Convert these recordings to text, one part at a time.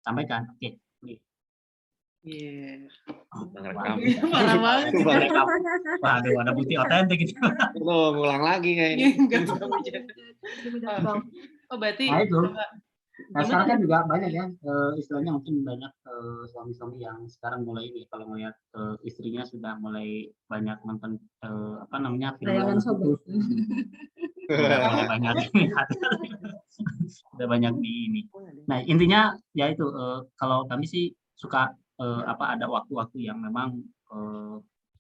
sampaikan. Oke. Iya. Ngerekam. Parah banget. Waduh, ada bukti otentik gitu. Lo ngulang lagi kayaknya. Oh berarti Nah, itu. Nah, gimana? sekarang kan juga banyak ya, istilahnya mungkin banyak suami-suami yang sekarang mulai ini, kalau melihat istrinya sudah mulai banyak nonton apa namanya film Layangan sobat. udah banyak udah banyak di ini. Nah intinya ya itu kalau kami sih suka apa ada waktu-waktu yang memang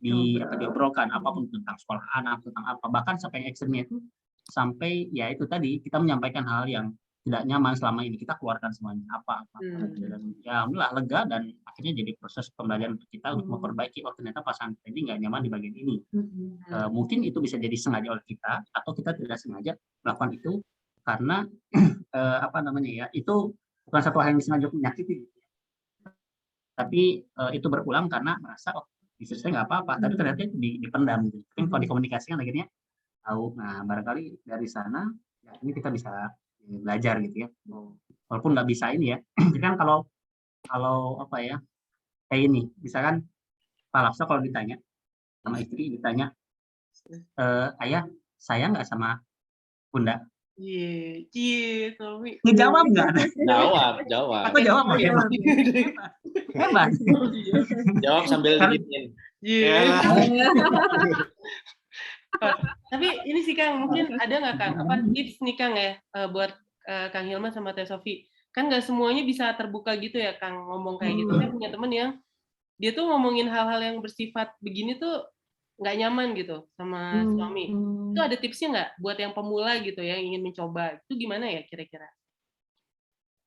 diobrolkan apapun tentang sekolah anak, tentang apa, bahkan sampai ekstrimnya itu sampai ya itu tadi kita menyampaikan hal yang tidak nyaman selama ini, kita keluarkan semuanya apa. Dan ya alhamdulillah lega, dan akhirnya jadi proses pembelajaran untuk kita untuk memperbaiki, oh ternyata pasangan kita ini nggak nyaman di bagian ini. Mungkin itu bisa jadi sengaja oleh kita, atau kita tidak sengaja melakukan itu karena apa namanya ya, itu bukan satu hal yang disengaja menyakiti, tapi itu berulang karena merasa oh istri saya nggak apa-apa, tapi ternyata itu dipendam gitu. Tapi kalau dikomunikasikan akhirnya tahu. Nah barangkali dari sana ya ini kita bisa belajar gitu ya, walaupun nggak bisa ini ya. Jadi kan kalau apa ya, kayak ini misalkan Pak Laksa kalau ditanya sama istri, ditanya ayah sayang nggak sama Bunda, Iya, suami. ngejawab nggak? Jawab. Aku jawab hebat. Jawab sambil diginiin. Iya. Tapi ini sih Kang, mungkin ada nggak Kang apa tips nih Kang ya buat Kang Hilman sama Teh Sofi? Kan nggak semuanya bisa terbuka gitu ya Kang ngomong kayak gitu. Saya punya temen yang dia tuh ngomongin hal-hal yang bersifat begini tuh nggak nyaman gitu sama suami. Itu ada tipsnya nggak buat yang pemula gitu ya, yang ingin mencoba? Itu gimana ya kira-kira?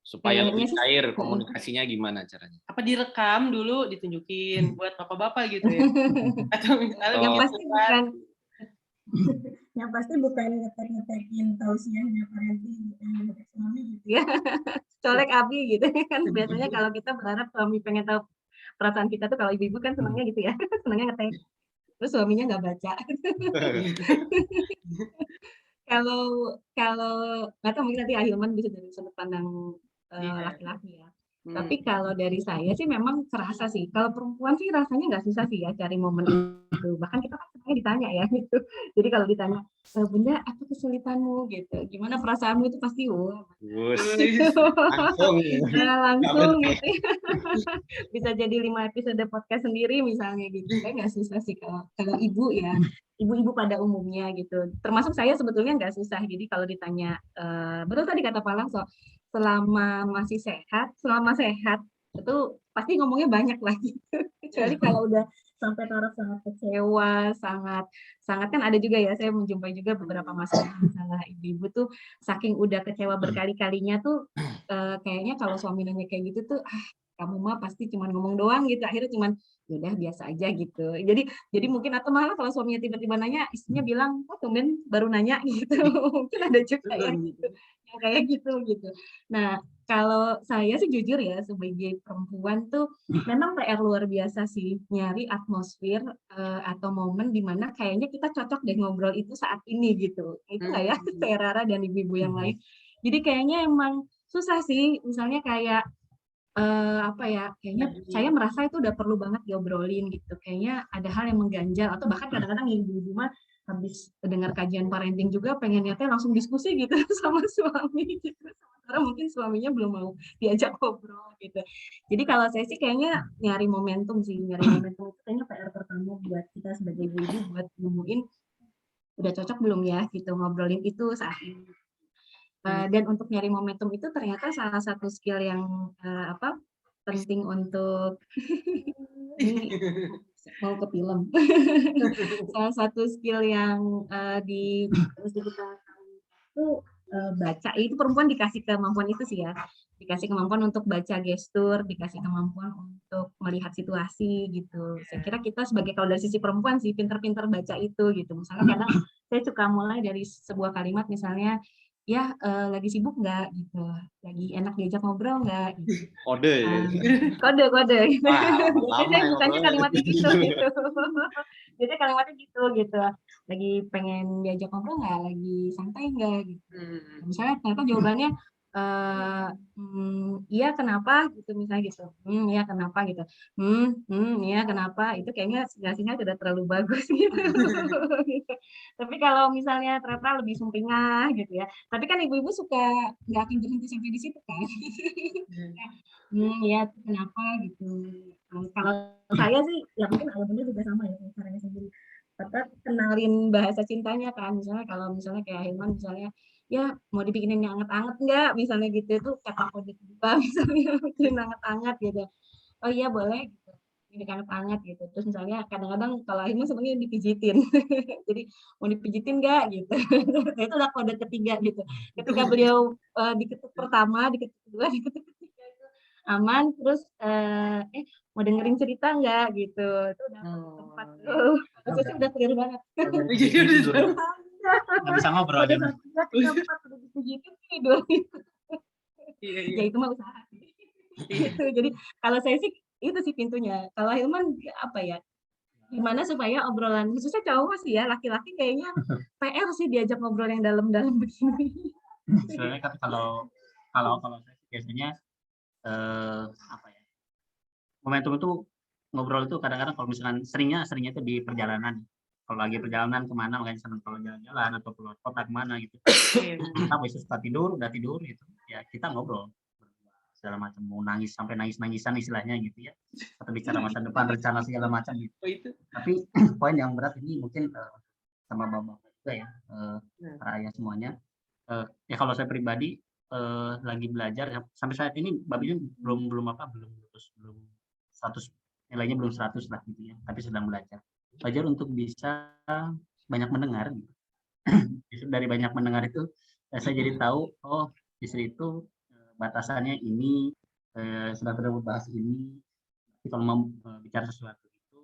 Supaya lebih cair komunikasinya gimana caranya? Apa direkam dulu ditunjukin buat bapak-bapak gitu ya? Atau misalnya yang pasti bukan ngetek-ngetekin tausiahnya parenting ngetek suami gitu ya. Colek abi gitu kan, biasanya kalau kita berharap suami pengen tahu perasaan kita tuh, kalau ibu-ibu kan senangnya gitu ya, senangnya ngetek, terus suaminya nggak baca. Kalau nggak tahu, mungkin nanti Ahilman bisa dari sudut pandang laki-laki ya. Tapi kalau dari saya sih memang kerasa sih. Kalau perempuan sih rasanya nggak susah sih ya cari momen itu. Bahkan kita kan sebenarnya ditanya ya gitu. Jadi kalau ditanya, Bunda apa kesulitanmu gitu, gimana perasaanmu, itu pasti langsung gitu. Bisa jadi 5 episode podcast sendiri misalnya gitu. Kayak nggak susah sih kalau ibu ya. Ibu-ibu pada umumnya gitu. Termasuk saya sebetulnya nggak susah. Jadi kalau ditanya, betul tadi kata Pak Langso, selama sehat itu pasti ngomongnya banyak lah gitu. Kecuali kalau udah sampai taraf sangat kecewa, sangat kan ada juga ya, saya menjumpai juga beberapa masalah ibu-ibu tuh saking udah kecewa berkali-kalinya tuh kayaknya kalau suami nanya kayak gitu tuh kamu mah pasti cuma ngomong doang gitu, akhirnya cuma udah biasa aja gitu. Jadi mungkin, atau malah kalau suaminya tiba-tiba nanya, istrinya bilang, oh tumben baru nanya gitu. Mungkin ada juga ya gitu, yang kayak gitu. Nah, kalau saya sih jujur ya, sebagai perempuan tuh memang PR luar biasa sih, nyari atmosfer atau momen di mana kayaknya kita cocok deh ngobrol itu saat ini gitu. Itu nggak ya, Teh Rara dan ibu-ibu yang lain. Jadi kayaknya emang susah sih, misalnya kayak apa ya, kayaknya saya merasa itu udah perlu banget diobrolin gitu. Kayaknya ada hal yang mengganjal, atau bahkan kadang-kadang ibu-ibu mah habis dengar kajian parenting juga pengen nyatanya langsung diskusi gitu sama suami gitu. Sementara mungkin suaminya belum mau diajak ngobrol gitu. Jadi kalau saya sih kayaknya nyari momentum itu kayaknya PR pertama buat kita sebagai ibu-ibu, buat nemuin udah cocok belum ya gitu ngobrolin itu saat ini. Dan untuk nyari momentum itu ternyata salah satu skill yang penting untuk ini mau ke film. Salah satu skill yang harus kita tahu itu baca. Itu perempuan dikasih kemampuan itu sih ya, dikasih kemampuan untuk baca gestur, dikasih kemampuan untuk melihat situasi gitu. Saya kira kita sebagai, kalau dari sisi perempuan sih pinter-pinter baca itu gitu. Misalnya kadang saya suka mulai dari sebuah kalimat, misalnya ya lagi sibuk nggak gitu, lagi enak diajak ngobrol nggak gitu. Kode gitu. Biasanya bukannya kalimatnya gitu. Jadi kalimatnya gitu, lagi pengen diajak ngobrol nggak, lagi santai nggak gitu. Misalnya ternyata jawabannya iya kenapa gitu misalnya gitu, iya kenapa gitu, iya kenapa, itu kayaknya sinyal sudah terlalu bagus gitu. Gitu. Tapi kalau misalnya ternyata lebih sumringah gitu ya, tapi kan ibu-ibu suka nggak akan berhenti sampai di situ kan. Ya kenapa gitu. Kalau saya sih ya mungkin ayah bunda juga sama ya caranya sendiri. Tetap kenalin bahasa cintanya kan. Misalnya kalau misalnya kayak Hilman misalnya ya mau dibikinin yang anget-anget nggak misalnya gitu, itu kata kode kedua misalnya bikin anget-anget gitu. Oh iya boleh gitu. Ini anget-anget gitu. Terus misalnya kadang-kadang kalau Hilman sebenarnya dipijitin. Jadi mau dipijitin nggak gitu. Nah, itu udah kode ketiga gitu. Ketika beliau diketuk pertama, diketuk kedua, diketuk ketiga itu aman, terus mau dengerin cerita nggak gitu, itu udah tempat tuh. Maksudnya udah clear banget. Nggak bisa ngobrol Pada aja. saat tiga, tiga, empat udah dipijitin tidur. Iya, Ya itu mah usaha. Gitu. Jadi kalau saya sih itu sih pintunya. Kalau Hilman apa ya? Gimana supaya obrolan khususnya cowok sih ya, laki-laki kayaknya PR sih diajak ngobrol yang dalam-dalam begini. Sebenarnya kan kalau saya sih biasanya apa ya, momentum itu ngobrol itu kadang-kadang kalau misalkan seringnya itu di perjalanan. Kalau lagi perjalanan kemana, makanya senang kalau jalan-jalan atau keluar kota kemana gitu. Kita besok setelah udah tidur gitu, ya kita ngobrol segala macam, mau nangis sampai nangis-nangisan istilahnya gitu ya, atau bicara masa depan, rencana segala macam gitu. Tapi poin yang berat ini mungkin sama bapak juga ya, para ayah semuanya. Ya kalau saya pribadi lagi belajar sampai saat ini babinya belum lulus, belum 100, nilainya belum 100 lah gitu ya, tapi sedang belajar untuk bisa banyak mendengar gitu. Dari banyak mendengar itu saya jadi tahu, oh istri itu batasannya ini, sudah bahas ini. Tapi kalau mau bicara sesuatu itu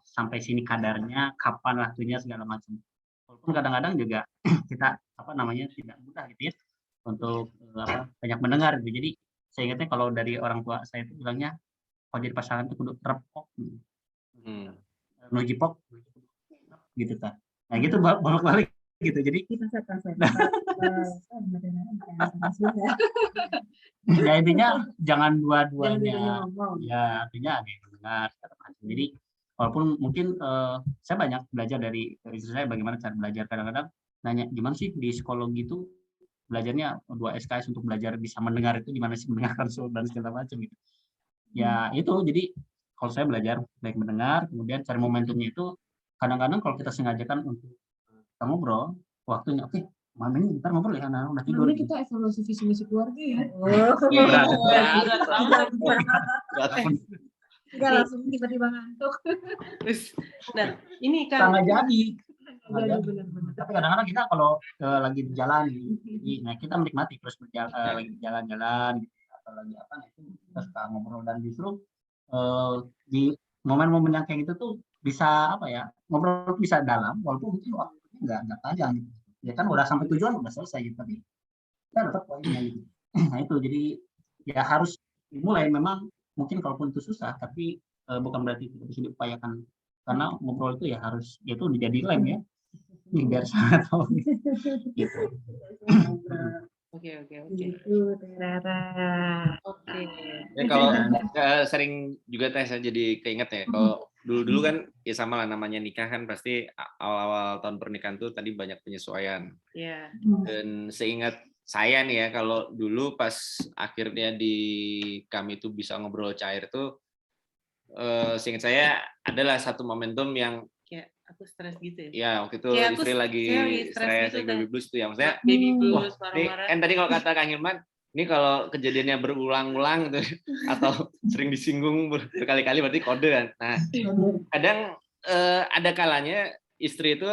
sampai sini kadarnya, kapan waktunya segala macam. Walaupun kadang-kadang juga kita tidak mudah gitu ya untuk banyak mendengar gitu. Jadi saya ingatnya kalau dari orang tua saya itu bilangnya kalau jadi pasangan itu kudu repok, nujipok gitu kan. Nah gitu bolak-balik gitu. Jadi ya intinya jangan dua-duanya. Ya artinya ada yang mendengar segala macam. Jadi walaupun mungkin saya banyak belajar dari istri saya bagaimana cara belajar. Kadang-kadang nanya gimana sih di psikologi itu belajarnya 2 SKS untuk belajar bisa mendengar itu gimana sih, mendengarkan dan segala macam gitu. Ya itu jadi kalau saya belajar baik mendengar, kemudian cari momentumnya itu kadang-kadang kalau kita sengajakan untuk kita ngobrol, waktunya oke, malam ini ntar ngobrol ya, udah tidur. Namanya kita evaluasi visi misi keluarga ya. Enggak langsung tiba-tiba ngantuk. Nah, ini kan nggak jadi. Benar-benar. Tapi kadang-kadang kita kalau lagi jalan, nah kita menikmati terus lagi jalan-jalan gitu, atau lagi apa, itu kita suka ngobrol dan justru di momen-momen yang kayak gitu tuh bisa apa ya, ngobrol bisa dalam walaupun mungkin waktunya nggak panjang gitu. Ya kan udah sampai tujuan udah selesai gitu, tapi kita dapat poinnya gitu. Nah itu jadi ya harus dimulai, memang mungkin kalaupun itu susah tapi bukan berarti tidak bisa diupayakan, karena ngobrol itu ya harus itu menjadi lem ya. Ini biar saya tahu gitu. Oke. Gitu, Rara. Oke. Ya kalau sering juga saya jadi keinget ya, kalau dulu kan ya sama lah, namanya nikah kan pasti awal-awal tahun pernikahan tuh tadi banyak penyesuaian. Iya. Dan seingat saya nih ya, kalau dulu pas akhirnya kami tuh bisa ngobrol cair tuh, seingat saya adalah satu momentum yang Kayak aku stres gitu ya. ya waktu itu Kayak istri lagi stres, gitu, baby blues tuh ya, maksudnya baby wah, blues, ini marah-marah. kan tadi kalau kata Kang Hilman, ini kalau kejadiannya berulang-ulang gitu atau sering disinggung berkali-kali berarti kode kan. Nah, kadang ada kalanya istri itu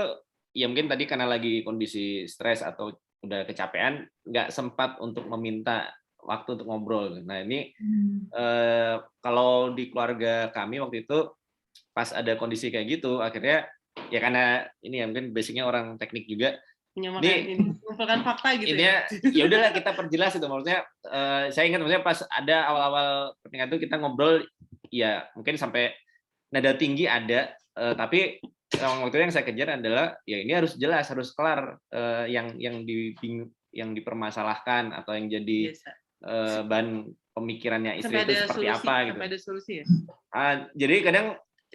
ya mungkin tadi karena lagi kondisi stres atau udah kecapean, nggak sempat untuk meminta waktu untuk ngobrol. Nah ini kalau di keluarga kami waktu itu pas ada kondisi kayak gitu, akhirnya ya karena ini ya mungkin basicnya orang teknik juga, mengumpulkan fakta gitu ya udahlah kita perjelas itu, maksudnya saya ingat maksudnya pas ada awal-awal pernikahan itu kita ngobrol ya mungkin sampai nada tinggi ada, tapi waktu itu yang saya kejar adalah ya ini harus jelas, harus kelar, yang yang dipermasalahkan atau yang jadi Biasa. bahan pemikirannya istri Sampai itu ada seperti solusi, apa gitu. sampai ada solusi ya. Jadi kadang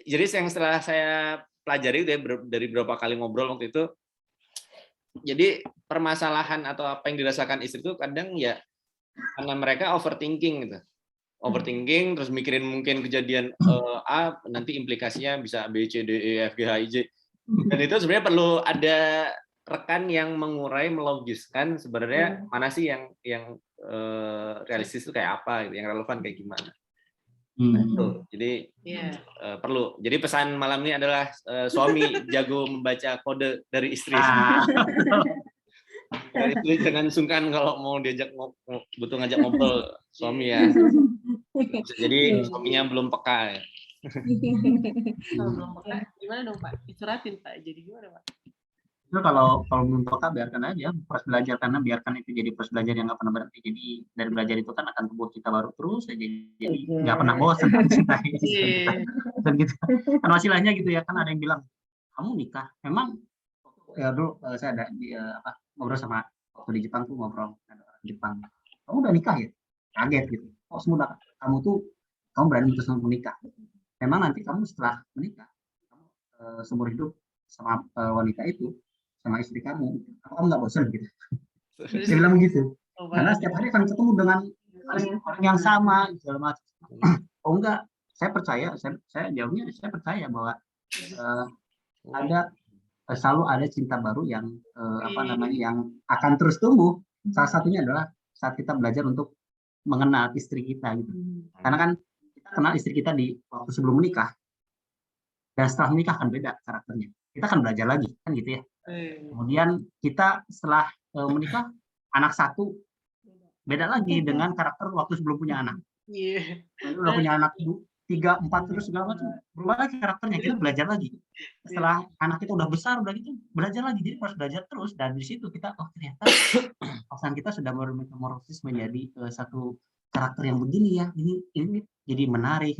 yang setelah saya pelajari dari beberapa kali ngobrol waktu itu, jadi permasalahan atau apa yang dirasakan istri itu kadang ya karena mereka overthinking gitu. Overthinking terus mikirin mungkin kejadian A, nanti implikasinya bisa B, C, D, E, F, G, H, I, J. Dan itu sebenarnya perlu ada rekan yang mengurai, melogiskan sebenarnya mana sih yang realistis itu kayak apa, gitu, yang relevan kayak gimana. Nah, itu. Jadi perlu. Jadi pesan malam ini adalah suami jago membaca kode dari istri. Istri jangan sungkan kalau mau diajak butuh ngajak ngobrol suami ya. Jadi suaminya belum peka ya. Kalau belum peka, gimana dong Pak? Dicuratin Pak. Jadi gimana Pak? Itu kalau belum peka biarkan aja proses belajar, karena biarkan itu jadi proses belajar yang nggak pernah berhenti. Jadi dari belajar itu kan akan tumbuh kita baru terus ya, jadi nggak pernah bosan mencintai dan gitu. Kan wastilahnya gitu ya, kan ada yang bilang kamu nikah memang ya. Dulu saya ada ngobrol sama waktu di Jepang tuh, ngobrol ada orang Jepang, kamu udah nikah ya, kaget gitu. Oh semudah kamu berani untuk menikah, memang nanti kamu setelah menikah kamu seumur hidup sama wanita itu, sama istri kamu nggak bosan gitu. Saya bilang begitu, karena setiap hari akan ketemu dengan orang yang sama segala macam. Oh enggak, saya percaya, saya jawabnya saya percaya bahwa selalu ada cinta baru yang yang akan terus tumbuh. Salah satunya adalah saat kita belajar untuk mengenal istri kita gitu. Karena kan kita kenal istri kita di waktu sebelum menikah, dan setelah menikah akan beda karakternya. Kita akan belajar lagi kan gitu ya. Kemudian kita setelah menikah, anak satu beda lagi dengan karakter waktu sebelum punya anak. Udah punya anak 3, 4 terus segala macam, berubah lagi karakternya, kita belajar lagi. Setelah anak kita udah besar, udah gitu, belajar lagi. Jadi harus belajar terus, dan di situ kita ternyata pasangan kita sudah metamorfosis menjadi satu karakter yang begini ya. Ini jadi menarik.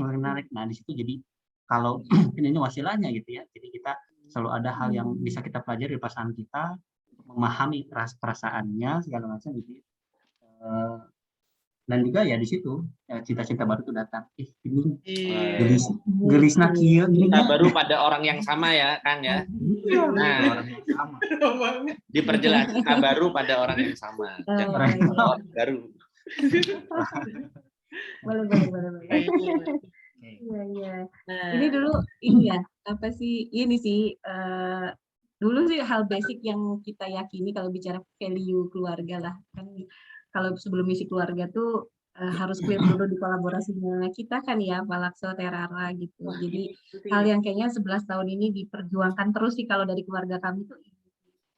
Nah di situ jadi kalau ini wasilahnya gitu ya. Jadi kita selalu ada hal yang bisa kita pelajari dari pasangan kita, memahami perasaannya segala macam gitu. Dan juga ya di situ cita-cita baru itu datang. Ini gelisna kieu gini baru pada orang yang sama ya, Kang ya. Nah, orang yang sama. Diperjelas baru pada orang yang sama. Jangan baru. Boleh. Iya. Ini dulu ini ya, apa sih? Ini sih dulu sih hal basic yang kita yakini kalau bicara value keluarga lah. Kan kalau sebelum misi keluarga tuh harus clear dulu di kolaborasinya kita kan ya, Pak Lakso, Terara gitu. Jadi hal yang kayaknya 11 tahun ini diperjuangkan terus sih kalau dari keluarga kami tuh.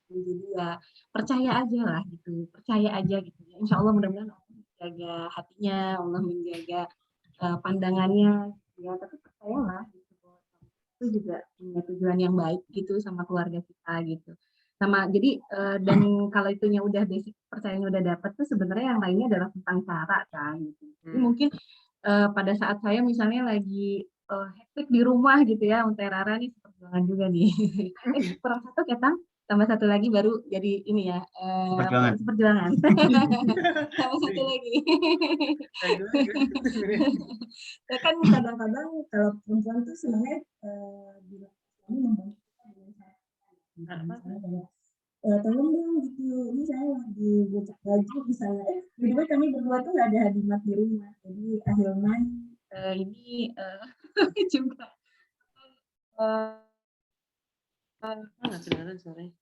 Jadi ya percaya aja lah gitu, percaya aja gitu. Insya Allah mudah-mudahan Allah menjaga hatinya, Allah menjaga pandangannya, ya tapi percayalah gitu, itu juga punya tujuan yang baik gitu sama keluarga kita gitu. Sama jadi dan kalau itunya udah basic percayanya udah dapat tuh sebenarnya yang lainnya adalah tentang cara kan gitu. Jadi mungkin pada saat saya misalnya lagi hektik di rumah gitu ya, untuk Rara nih perjuangan juga nih. Kurang satu ya Tang, tambah satu lagi baru jadi ini ya perjuangan. Tambah satu lagi. Ya kan kadang-kadang kalau perempuan tuh sebenarnya di membantu tolong dong gitu, ini saya lagi gocek baju misalnya, tiba-tiba kami berdua tuh nggak ada hadimat di rumah, jadi akhirnya ini juga nggak kedengeran suaranya.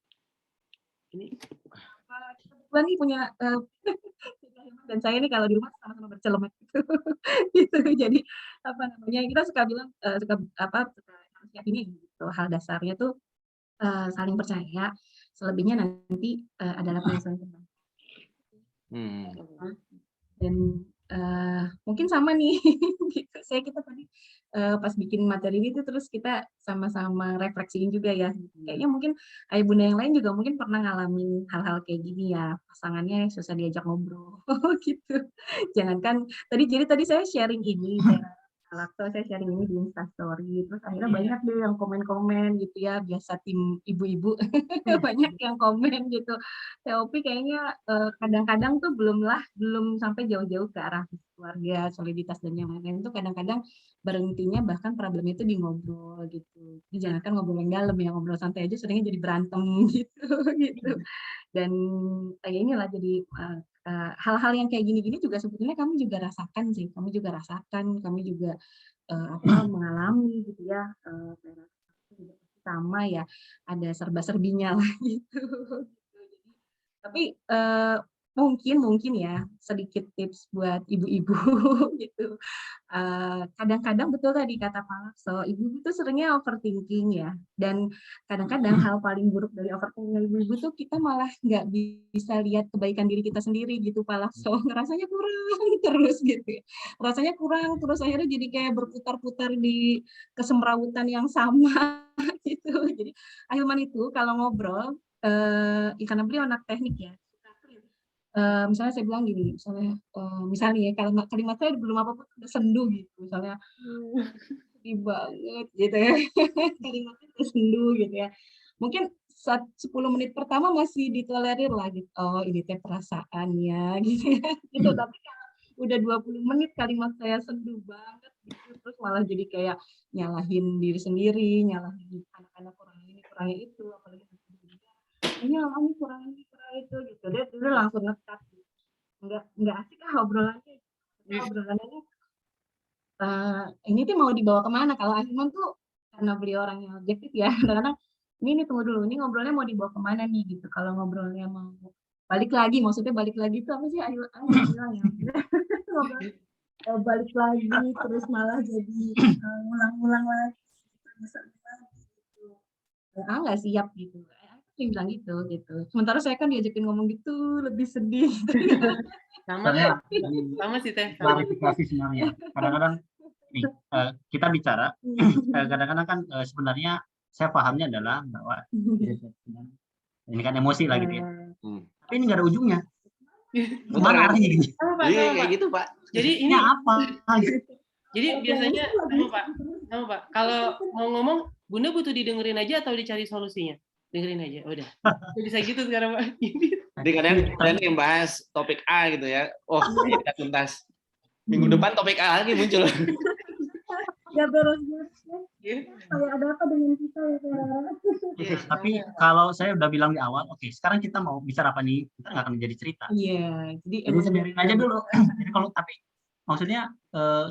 Ini kebetulan nih punya dan saya ini kalau di rumah sama-sama bercelemek gitu. Jadi apa namanya, kita suka bilang suka ini gitu, hal dasarnya tuh saling percaya, selebihnya nanti adalah penyesuaian. Dan mungkin sama nih gitu. Kita tadi pas bikin materi ini tuh terus kita sama-sama refleksiin juga ya. Kayaknya mungkin ayah bunda yang lain juga mungkin pernah ngalamin hal-hal kayak gini ya, pasangannya susah diajak ngobrol gitu. Jangankan tadi saya sharing ini Lakto saya sharing ini di Instastory, terus akhirnya banyak deh yang komen-komen gitu ya, biasa tim ibu-ibu banyak yang komen gitu. TOP kayaknya kadang-kadang tuh belum sampai jauh-jauh ke arah keluarga, soliditas dan yang lain-lain itu kadang-kadang berhentinya bahkan problem itu di ngobrol gitu. Jadi jangan kan ngobrol yang dalam ya, ngobrol santai aja seringnya jadi berantem gitu. Dan inilah jadi hal-hal yang kayak gini-gini juga sebetulnya kami juga rasakan sih, kami juga mengalami gitu ya, sama ya, ada serba-serbinya lah gitu. Tapi mungkin ya sedikit tips buat ibu-ibu gitu. Kadang-kadang betul tadi kata Pak Lakso, ibu-ibu tuh seringnya overthinking ya. Dan kadang-kadang hal paling buruk dari overthinking ibu-ibu tuh kita malah nggak bisa lihat kebaikan diri kita sendiri gitu Pak Lakso. Rasanya kurang terus gitu ya. Rasanya kurang terus akhirnya jadi kayak berputar-putar di kesemrawutan yang sama gitu. Jadi Ahilman itu kalau ngobrol, karena beliau anak teknik ya, misalnya saya bilang gini, misalnya ya kalimat saya belum apa-apa udah sendu gitu, misalnya sedih banget gitu ya, kalimatnya udah sendu gitu ya. Mungkin 10 menit pertama masih ditolerir lah gitu, oh ini teh perasaannya gitu ya, gitu. Tapi kalau udah 20 menit kalimat saya sendu banget gitu, terus malah jadi kayak nyalahin diri sendiri, nyalahin anak-anak kurang ini, kurang itu, apalagi ini kurang ini kurang itu gitu, dia langsung ngekat gitu. Nggak asik obrolannya ini ini tuh mau dibawa kemana. Kalau Ahilman tuh karena beliau orang yang objektif ya, kadang-kadang ini tunggu dulu, ini ngobrolnya mau dibawa kemana nih gitu. Kalau ngobrolnya mau balik lagi, maksudnya balik lagi itu apa sih Ahilman bilang ya, balik lagi terus malah jadi ngulang-ngulang lagi gitu. Nggak siap gitu. Bilang gitu. Sementara saya kan diajakin ngomong gitu lebih sedih. Sama sih Teh. Klarifikasi sebenarnya. Kadang-kadang nih kita bicara, kadang-kadang kan sebenarnya saya pahamnya adalah bahwa ini kan emosi lah gitu ya. Tapi ini nggak ada ujungnya. Kemana arahnya gitu? Iya kayak gitu Pak. Jadi ini apa? Jadi biasanya sama Pak. Kalau mau ngomong, Bunda butuh didengerin aja atau dicari solusinya? Dengerin aja, udah. Bisa gitu sekarang Pak. Jadi kadang yang bahas topik A gitu ya. Oh, kita tuntas. Minggu depan topik A lagi muncul. Ya beres. Kayak ada apa dengan kita ya? Tapi kalau saya udah bilang di awal, oke, sekarang kita mau bicara apa nih? Kita nggak akan menjadi cerita. Iya, jadi biarin aja dulu. Jadi kalau tapi maksudnya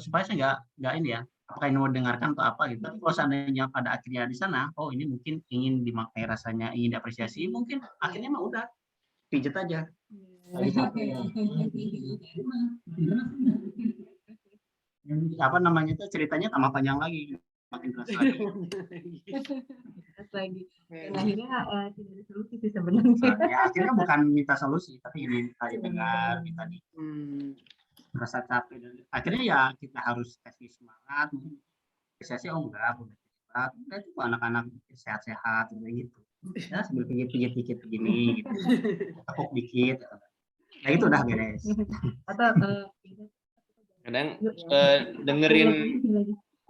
supaya saya nggak ini ya, apakah ini mau dengarkan atau apa gitu. Tapi kalau seandainya pada akhirnya di sana, oh ini mungkin ingin dimaknai rasanya, ingin diapresiasi, mungkin akhirnya mah udah pijet aja. Apa namanya itu ceritanya tambah panjang lagi, makin keras lagi. Dan akhirnya tidak ada solusi sih sebenarnya. Ya, akhirnya bukan minta solusi, tapi ini minta didengar, minta merasa capek. Dan akhirnya ya kita harus kasih semangat. Apresiasi enggak, udah itu anak-anak sehat-sehat gitu. Ya sambil pijit-pijit dikit begini gitu. Tepuk dikit. Nah itu udah beres. Atau kadang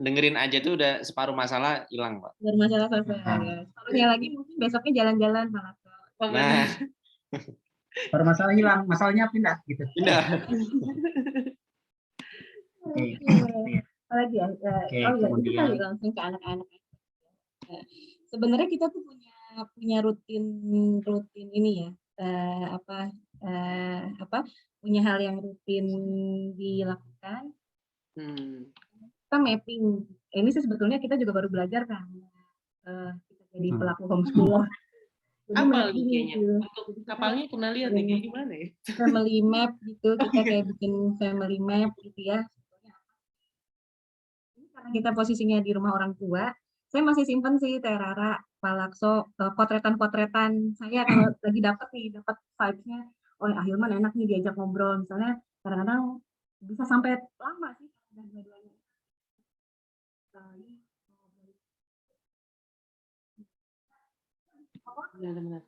dengerin aja tuh udah separuh masalah hilang Pak. Bermasalah selesai. Separuhnya lagi mungkin besoknya jalan-jalan malah. Nah, baru masalah hilang, masalahnya pindah gitu. Pindah. Apalagi ya, itu kali langsung ke anak-anak. Sebenarnya kita tuh punya rutin ini ya, punya hal yang rutin dilakukan. Kita mapping. Ini sih sebetulnya kita juga baru belajar kan, kita jadi pelaku homeschooler. Apa kayaknya? Untuk kapalnya pernah lihat nih kayak gimana ya? Family map gitu, kita kayak bikin family map gitu ya. Karena kita posisinya di rumah orang tua, saya masih simpen sih Teh Rara, Pak Lakso, potretan-potretan saya kalau lagi dapat vibes-nya, oh Ahilman enak nih diajak ngobrol, misalnya kadang-kadang bisa sampai lama sih.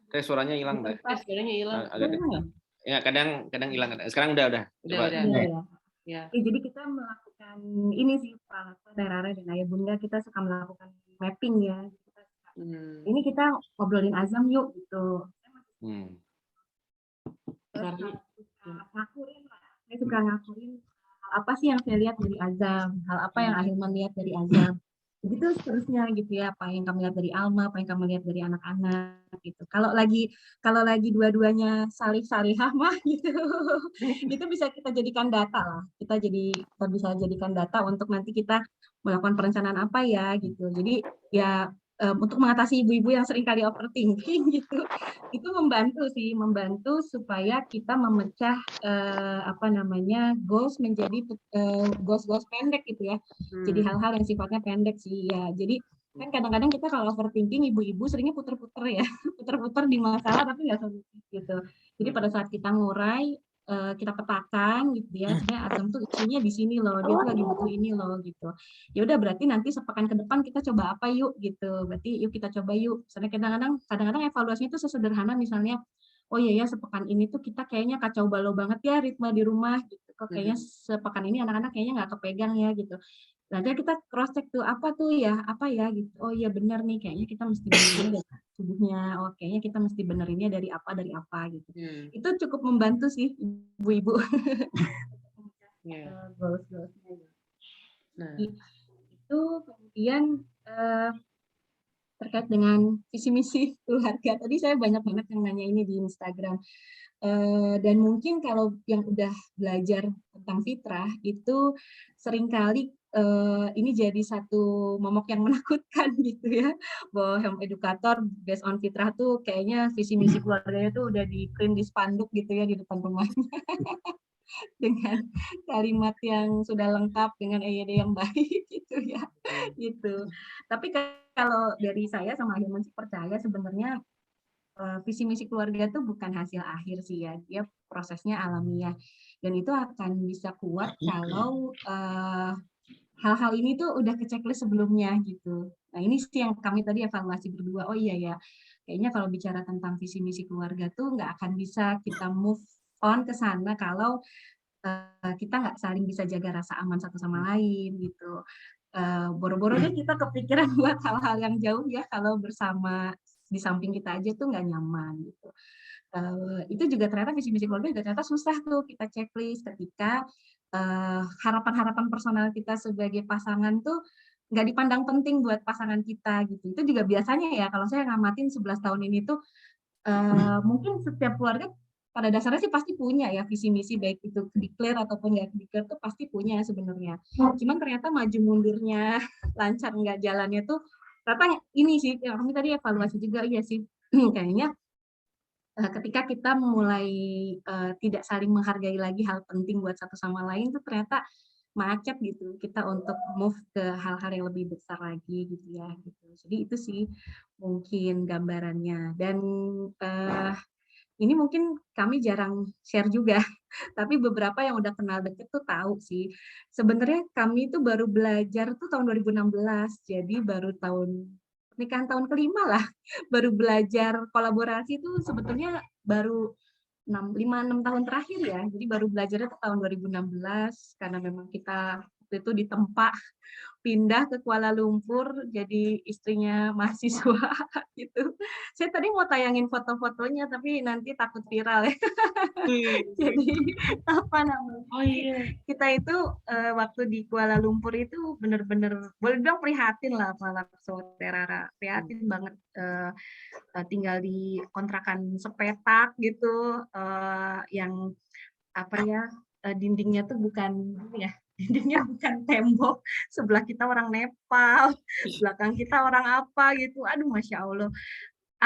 Kayak suaranya hilang Mbak. Suaranya hilang. Ya kadang hilang. Sekarang udah. Udah. Ya. Jadi kita melakukan ini sih Pak Terara dan Ayah Bunda kita suka melakukan mapping ya. Ini Hmm. kita ngobrolin azam yuk gitu. Berarti Saya suka ngakuin hal apa sih yang saya lihat dari azam, hal apa yang Ahilman lihat dari azam. Begitu seterusnya gitu ya, apa yang kamu lihat dari Alma, apa yang kamu lihat dari anak-anak gitu. Kalau lagi dua-duanya salih-salihah mah gitu, itu bisa kita jadikan data lah. Kita bisa jadikan data untuk nanti kita melakukan perencanaan apa ya gitu. Jadi ya untuk mengatasi ibu-ibu yang sering kali overthinking gitu, itu membantu supaya kita memecah goals menjadi goals pendek gitu ya. Jadi hal-hal yang sifatnya pendek sih ya. Jadi kan kadang-kadang kita kalau overthinking ibu-ibu seringnya puter-puter ya, puter-puter di masalah tapi nggak solusi gitu. Jadi pada saat kita ngurai, kita petakan gitu ya, sebenarnya azam tuh isunya di sini loh, dia tuh lagi butuh ini loh gitu. Ya udah berarti nanti sepekan ke depan kita coba apa yuk gitu. Berarti yuk kita coba yuk. Misalnya kadang-kadang evaluasinya itu sesederhana misalnya, oh iya ya sepekan ini tuh kita kayaknya kacau balau banget ya ritme di rumah gitu. Kok kayaknya sepekan ini anak-anak kayaknya nggak kepegang ya gitu. Nanti kita cross check tuh apa ya gitu. Oh iya benar nih kayaknya kita mesti benerin dari tubuhnya. Oh kayaknya kita mesti benerinnya dari apa gitu. Itu cukup membantu sih ibu-ibu. Goals-goalsnya. Nah, Itu kemudian terkait dengan visi misi keluarga. Tadi saya banyak banget yang nanya ini di Instagram. Dan mungkin kalau yang udah belajar tentang fitrah itu seringkali ini jadi satu momok yang menakutkan gitu ya, bahwa home educator based on fitrah tuh kayaknya visi misi keluarganya tuh udah di print di spanduk gitu ya di depan rumahnya dengan kalimat yang sudah lengkap dengan EYD yang baik gitu ya gitu. Tapi kalau dari saya sama Ahilman sih percaya sebenarnya visi misi keluarga itu bukan hasil akhir sih ya, dia prosesnya alamiah dan itu akan bisa kuat kalau hal-hal ini tuh udah ke checklist sebelumnya gitu. Nah ini sih yang kami tadi evaluasi berdua, oh iya ya, kayaknya kalau bicara tentang visi misi keluarga tuh nggak akan bisa kita move on ke sana kalau kita nggak saling bisa jaga rasa aman satu sama lain gitu. Boro-boro deh kita kepikiran buat hal-hal yang jauh ya kalau bersama di samping kita aja tuh nggak nyaman gitu. Itu juga ternyata visi misi keluarga juga ternyata susah tuh kita checklist ketika harapan-harapan personal kita sebagai pasangan tuh nggak dipandang penting buat pasangan kita gitu. Itu juga biasanya ya kalau saya ngamatin 11 tahun ini tuh mungkin setiap keluarga pada dasarnya sih pasti punya ya visi misi baik itu declare ataupun nggak declare tuh pasti punya sebenarnya. Cuman ternyata maju mundurnya lancar nggak jalannya tuh ternyata ini sih kami tadi evaluasi juga iya sih kayaknya ketika kita mulai tidak saling menghargai lagi hal penting buat satu sama lain tuh ternyata macet gitu kita untuk move ke hal-hal yang lebih besar lagi gitu ya gitu. Jadi itu sih mungkin gambarannya dan ini mungkin kami jarang share juga, tapi beberapa yang udah kenal deket tuh tahu sih. Sebenarnya kami tuh baru belajar tuh tahun 2016, jadi baru pernikahan tahun kelima lah, baru belajar kolaborasi tuh sebetulnya baru 5-6 tahun terakhir ya. Jadi baru belajarnya tuh tahun 2016 karena memang kita waktu itu ditempa pindah ke Kuala Lumpur jadi istrinya mahasiswa gitu. Saya tadi mau tayangin foto-fotonya tapi nanti takut viral ya. Jadi apa namanya? oh iya. Kita itu waktu di Kuala Lumpur itu benar-benar boleh bilang prihatin lah malah Sobat Terara. Prihatin banget tinggal di kontrakan sepetak gitu yang apa ya dindingnya tuh bukan ya dindingnya bukan tembok, sebelah kita orang Nepal, belakang kita orang apa gitu, aduh masya Allah,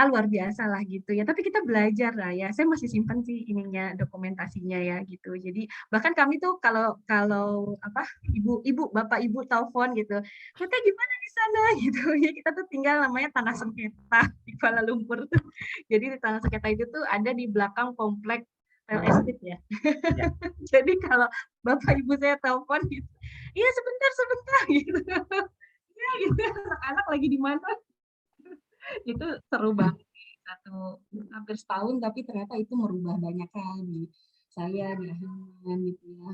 luar biasa lah gitu ya. Tapi kita belajar lah ya. Saya masih simpan sih ininya dokumentasinya ya gitu. Jadi bahkan kami tuh kalau apa ibu bapak ibu telepon gitu, kita gimana di sana gitu ya. Kita tuh tinggal namanya Tanah Sengketa di Kuala Lumpur tuh. Jadi di Tanah Sengketa itu tuh ada di belakang komplek real estate ya. Jadi kalau bapak ibu saya telepon gitu, iya sebentar gitu. Ya gitu, anak-anak lagi di mana? Itu seru banget hampir setahun tapi ternyata itu merubah banyak hal di saya di Ahilman gitu ya.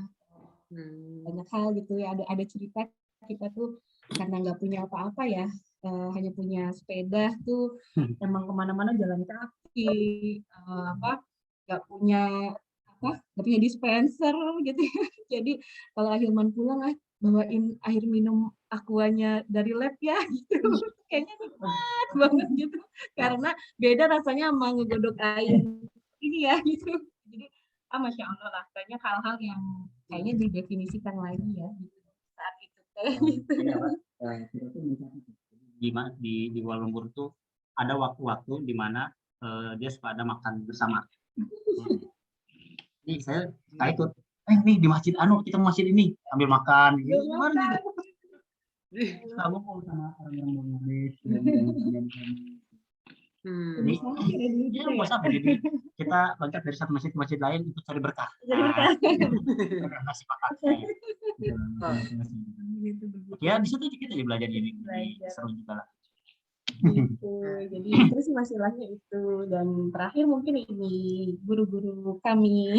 banyak hal gitu ya, ada cerita kita tuh karena nggak punya apa-apa ya, hanya punya sepeda tuh emang kemana-mana jalan kaki, nggak punya nggak punya dispenser gitu ya. Jadi kalau Ahilman pulang bawain air minum aquanya dari lab ya gitu, kayaknya nikmat banget gitu, karena beda rasanya sama ngegodok air ini ya gitu. Jadi Masya Allah lah, banyak hal-hal yang kayaknya didefinisikan lagi ya gitu, saat itu gitu. Kita tuh di Kuala Lumpur tuh ada waktu-waktu di mana dia suka ada makan bersama. Nih saya ikut, nih di masjid kita masjid ini ambil makan. Gimana gitu? Kamu mau sama orang yang Bangladesh dan jadi kita loncat dari satu masjid ke masjid lain untuk cari berkah. Nasi makan. Ya di situ kita jadi belajar ini seru juga lah. Gitu. Jadi terus masalahnya itu, dan terakhir mungkin ini guru-guru kami.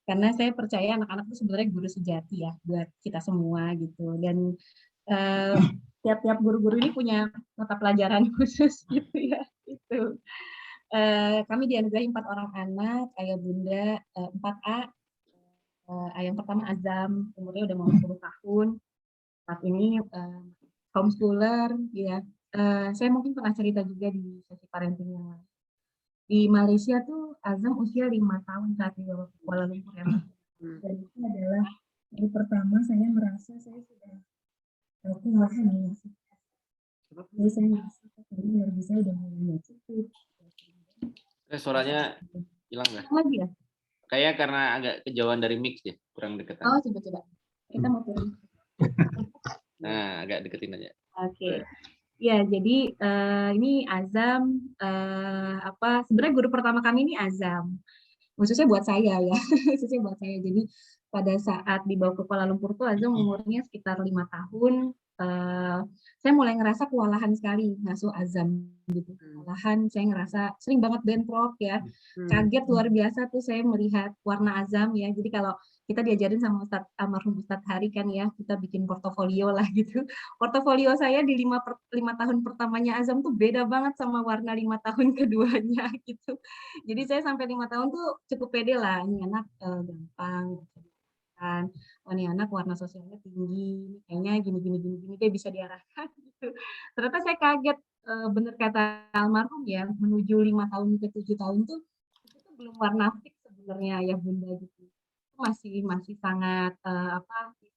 Karena saya percaya anak-anak itu sebenarnya guru sejati ya buat kita semua gitu, dan tiap-tiap guru-guru ini punya mata pelajaran khusus gitu ya. Itu kami dianugerahi 4 orang anak, ayah bunda 4A. Yang pertama Azam, umurnya udah mau 10 tahun. Saat ini homeschooler ya. Saya mungkin pernah cerita juga di sesi parenting yang lain. Di Malaysia tuh Azam usia 5 tahun saat di Kuala Lumpur ya. Dan itu adalah hari pertama saya merasa saya sudah kewalahan ya. Jadi saya merasa energi saya udah mulai cukup. Suaranya hilang nggak? Lagi ya? Kayak karena agak kejauhan dari mix ya, kurang deketan. Oh, coba. Kita mau turun. Nah, agak deketin aja. Oke. Ya, jadi ini Azam, sebenarnya guru pertama kami ini Azam. Khususnya buat saya ya, khususnya buat saya. Jadi pada saat dibawa ke Kuala Lumpur tuh Azam umurnya sekitar 5 tahun. Saya mulai ngerasa kewalahan sekali ngasuh Azam gitu. Kewalahan, saya ngerasa sering banget bentrok ya. Kaget luar biasa tuh saya melihat warna Azam ya. Jadi kalau kita diajarin sama almarhum Ustadz Hari kan ya, kita bikin portofolio lah gitu. Portofolio saya di 5 tahun pertamanya Azam tuh beda banget sama warna 5 tahun keduanya gitu. Jadi saya sampai 5 tahun tuh cukup pede lah, ini anak gampang kan, ini anak warna sosialnya tinggi, kayaknya gini deh bisa diarahkan gitu. Ternyata saya kaget, bener kata almarhum ya, menuju 5 tahun ke 7 tahun tuh itu tuh belum warna fix sebenarnya ya Bunda gitu. Masih sangat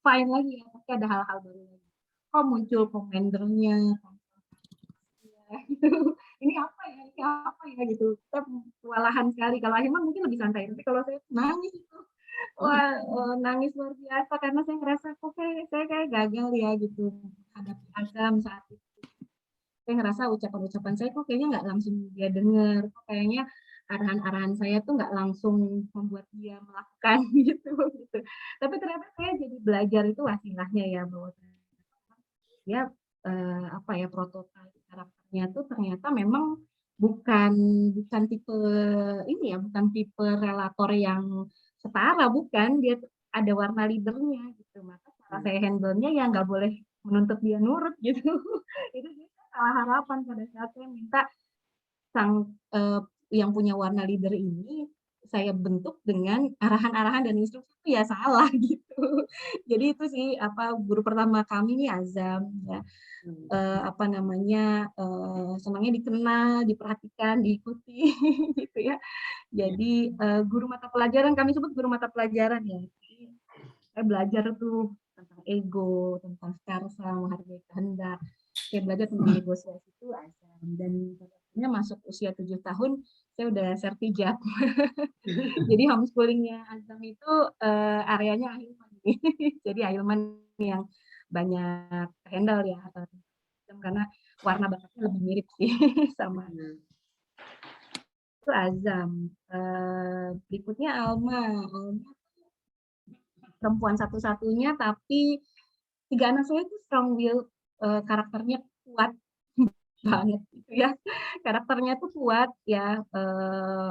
fine lagi ya, tapi ada hal-hal baru lagi. Kok muncul komendernya, gitu. Ini apa ya gitu. Kita kewalahan sekali. Kalau Ahilman mungkin lebih santai, tapi kalau saya nangis itu, nangis luar biasa karena saya ngerasa kok saya kayak gagal ya gitu menghadapi Azam saat itu. Saya ngerasa ucapan-ucapan saya kok kayaknya nggak langsung dia dengar, kok kayaknya arahan-arahan saya tuh nggak langsung membuat dia melakukan gitu. Tapi ternyata saya jadi belajar itu wasilahnya ya, bahwa dia prototipe karakternya tuh ternyata memang bukan tipe ini ya, bukan tipe relator yang setara, bukan, dia ada warna leadernya gitu. Maka cara saya handle-nya ya nggak boleh menuntut dia nurut gitu. Itu salah harapan pada saat saya minta sang yang punya warna leader ini saya bentuk dengan arahan-arahan dan instruksi itu ya salah gitu. Jadi itu sih guru pertama kami nih Azam ya. Senangnya dikenal, diperhatikan, diikuti gitu ya. Jadi guru mata pelajaran, kami sebut guru mata pelajaran ya. Saya belajar tuh tentang ego, tentang skarsa, menghargai kehendak. Saya belajar tentang negosiasi itu Azam, dan akhirnya masuk usia 7 tahun saya udah sertijab. Jadi homeschoolingnya Azam itu areanya Ahilman. Jadi Ahilman yang banyak handle ya, karena warna bakatnya lebih mirip sih sama itu Azam. Berikutnya Alma perempuan satu-satunya, tapi 3 anak saya itu strong will, karakternya kuat banget gitu ya. Karakternya tuh kuat ya,